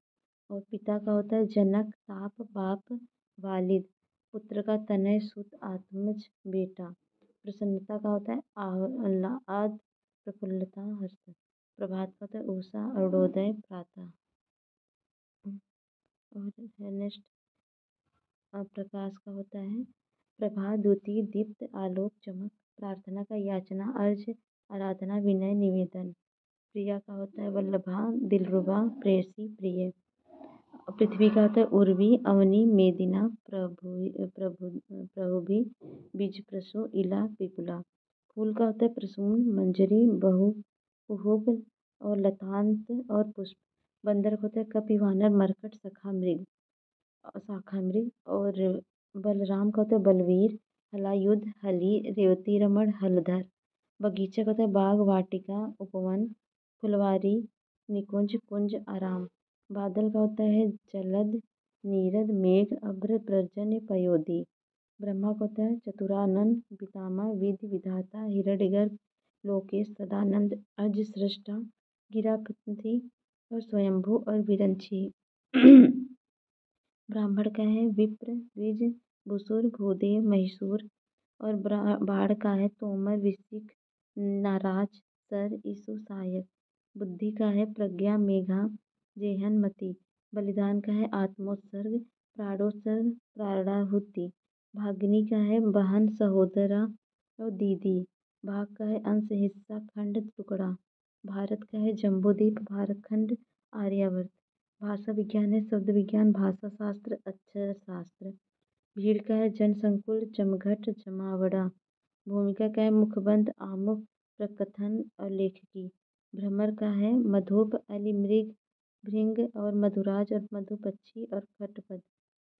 और पिता का होता है जनक, ताप, बाप, वालिद। पुत्र का तनय सुत आत्मज बेटा। प्रसन्नता का होता है आह्लाद प्रफुल्लता हर्ष। प्रभात का होता है उषा अरुणोदय प्रातः। और नेक्स्ट प्रकाश का होता है प्रभा द्युति दीप्त आलोक चमक। प्रार्थना का याचना अर्ज आराधना विनय निवेदन। प्रिया का होता है वल्लभा दिलरुबा प्रेयसी प्रिय। पृथ्वी का होता है उर्वी अवनी मेदिना प्रभुभि बीज प्रसो इला पिपुला। फूल का होता है प्रसून मंजरी बहु कुहुब और लतांत और पुष्प। बंदर का होता है कपिवानर मरकट शाखा मृग। और बलराम का होता है बलवीर हलायुध हली रेवती रमण हलधर। बगीचा का होता है बाग वाटिका उपवन फुलवारी निकुंज कुंज आराम। बादल का होता है जलद नीरद मेघ अभ्र पर्जन्य पयोधी। ब्रह्मा का होता है चतुरानन पितामह विधि विधाता हिरण्यगर्भ लोकेश सदानंद अज सृष्टा गिरापति और स्वयंभू और विरंची। ब्राह्मण का है विप्र द्विज भूसुर भूदेव महिषूर। और बाढ़ का है तोमर विसिक नाराज सर ईसु सहायक। बुद्धि का है प्रज्ञा मेघा जेहनमति। बलिदान का है आत्मोत्सर्ग प्राणोत्सर्ग प्राणाहुति। भागिनी का है बहन सहोदरा और दीदी। भाग का है अंश हिस्सा खंड टुकड़ा। भारत का है जम्बूद्वीप भारतखंड आर्यावर्त। भाषा विज्ञान है शब्द विज्ञान भाषा शास्त्र अक्षर शास्त्र। भीड़ का है जनसंकुल जमघट जमावड़ा। भूमिका का है मुखबंध आमुख प्रकथन और लेखकी। भ्रमर का है मधुप अलिमृग भृंग और मधुराज और मधुपक्षी और खटपद।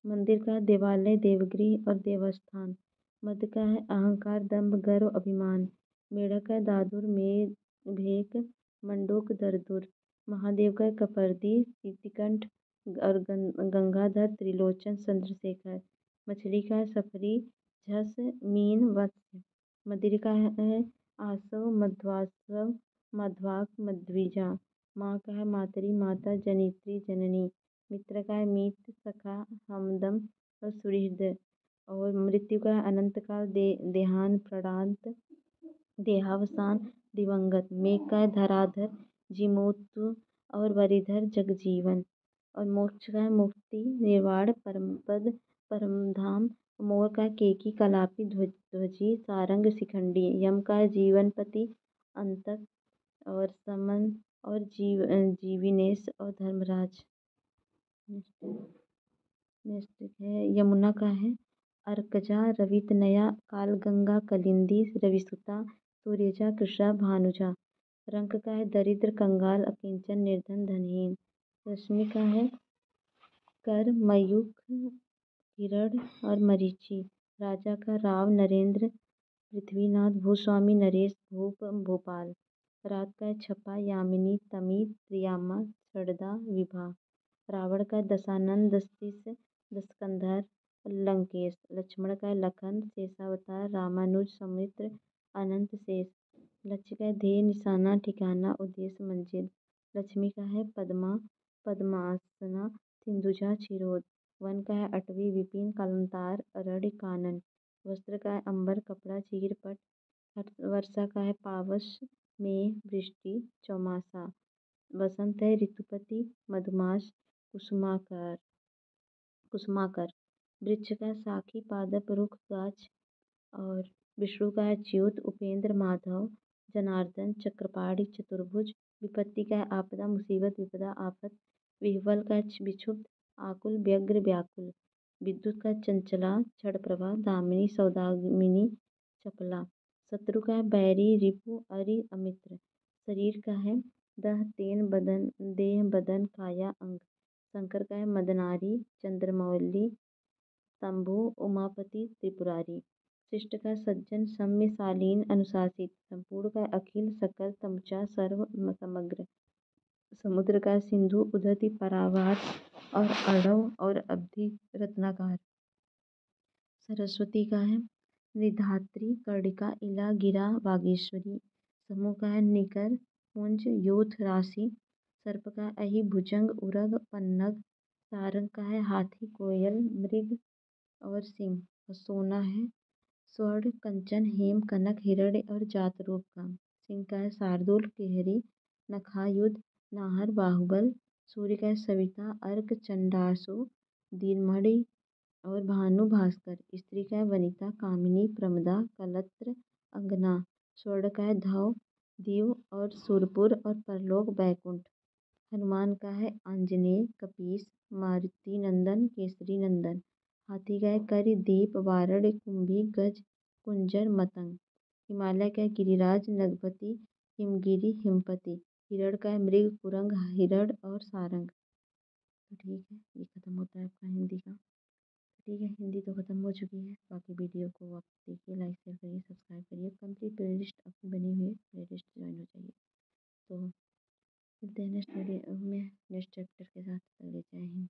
मंदिर का है देवालय देवगृह और देवस्थान। मद का है अहंकार दंभ गर्व अभिमान। मेढक का है दादुर मेघ भेक मंडूक दरदुर। महादेव का है कपर्दी सीतिकंठ और गंगाधर त्रिलोचन चंद्रशेखर। मछली का है सफरी झस मीन वत्स। मदिर का है आसव मध्वासव मध्वाक मध्विजा। माँ का है मातरी माता जनित्री जननी। मित्र का है मीत सखा हमदम और सुहृद। और मृत्यु का है अनंत काल देहान प्राणांत देहावसान दिवंगत। मेघ का है धराधर जिमोतु और वरिधर जगजीवन। और मोक्ष का है मुक्ति निर्वाण परमपद परमधाम। मोर का है केकी कलापी ध्वजी सारंग शिखंडी। यम का है जीवनपति अंतक और समन और जीविनेश और धर्मराज। नेक्स्ट है यमुना का है अर्कजा रवितनया कालगंगा कलिंदी रविसुता सूर्यजा कृष्णा भानुजा। रंक का है दरिद्र कंगाल अकिंचन निर्धन धनहीन। रश्मि का है कर मयूख किरण और मरीचि। राजा का राव नरेंद्र पृथ्वीनाथ भूस्वामी नरेश भूप भोपाल। रात का है छपा यामिनी तमी त्रियामा सड़दा विभा। रावण का है दशानन दस्तीस दस्कंधर लंकेश। लक्ष्मण का है लखन शेषावतार रामानुज समुद्र अनंत शेष। लक्ष्य का है ध्येय निशाना ठिकाना उद्देश्य मंजिल। लक्ष्मी का है पद्मा पद्मासना सिंधुजा क्षीरोद। वन का है अटवी विपिन कालंतार अरण्य कानन। वस्त्र का है अंबर कपड़ा चीरपट। वर्षा का है पावस में वृष्टि चौमासा। वसंत है ऋतुपति मधुमास कुसुमाकर। वृक्ष का है साखी पादप रुख गाछ। और विष्णु का है च्युत उपेंद्र माधव जनार्दन चक्रपाणि चतुर्भुज। विपत्ति का है आपदा मुसीबत विपदा आफत। विह्वल का है विक्षुब्ध आकुल व्यग्र व्याकुल। विद्युत का चंचला क्षणप्रभा दामिनी सौदामिनी चपला। शत्रु का है बैरी रिपु अरि अमित्र। शरीर का है देह बदन काया अंग। शंकर का है मदनारी चंद्रमौली शंभु उमापति त्रिपुरारी। शिष्ट का सज्जन सम्य शालीन अनुशासित। संपूर्ण का अखिल सकल तमुचा सर्व समग्र। समुद्र का सिंधु उदति पारावार और अणव और अवधि रत्नाकार। सरस्वती का है निधात्री कर्णिका इला गिरा वागीश्वरी। समूह का है निकर पुंज यूथ राशि। सर्प का अहि भुजंग उरग पन्नग। सारंग का है हाथी कोयल मृग और सिंह और सोना है स्वर्ण, कंचन, हेम, कनक, हिरण्य और जात रूप का। सिंह का है शार्दूल, केहरी, नखायुध, नाहर, बाहुबल। सूर्य का है सविता, अर्क, चंडासु, दीनमणि और भानु, भास्कर। स्त्री का है वनिता, कामिनी, प्रमदा, कलत्र, अंगना। स्वर्ण का है धव, दीव और सुरपुर और परलोक, बैकुंठ। हनुमान का है आंजनेय, कपीस, मारुति नंदन, केसरी नंदन। हाथी का है कर, दीप, वारण, कुंभी, गज, कुंजर, मतंग। हिमालय का है गिरिराज, नगपति, हिमगिरी, हिमपति। हिरण का है मृग, कुरंग, हिरण और सारंग। तो ठीक है, ये खत्म होता है आपका हिंदी का। ठीक है, हिंदी तो खत्म हो चुकी है। बाकी वीडियो को आप देखिए, लाइक शेयर करिए, सब्सक्राइब करिए। कंप्लीट प्ले लिस्ट अपनी बनी हुई है, प्ले लिस्ट ज्वाइन हो जाइए। तो मिलते हैं नेक्स्ट वीडियो में नेक्स्ट चैप्टर के साथ। अगले जय हिंद।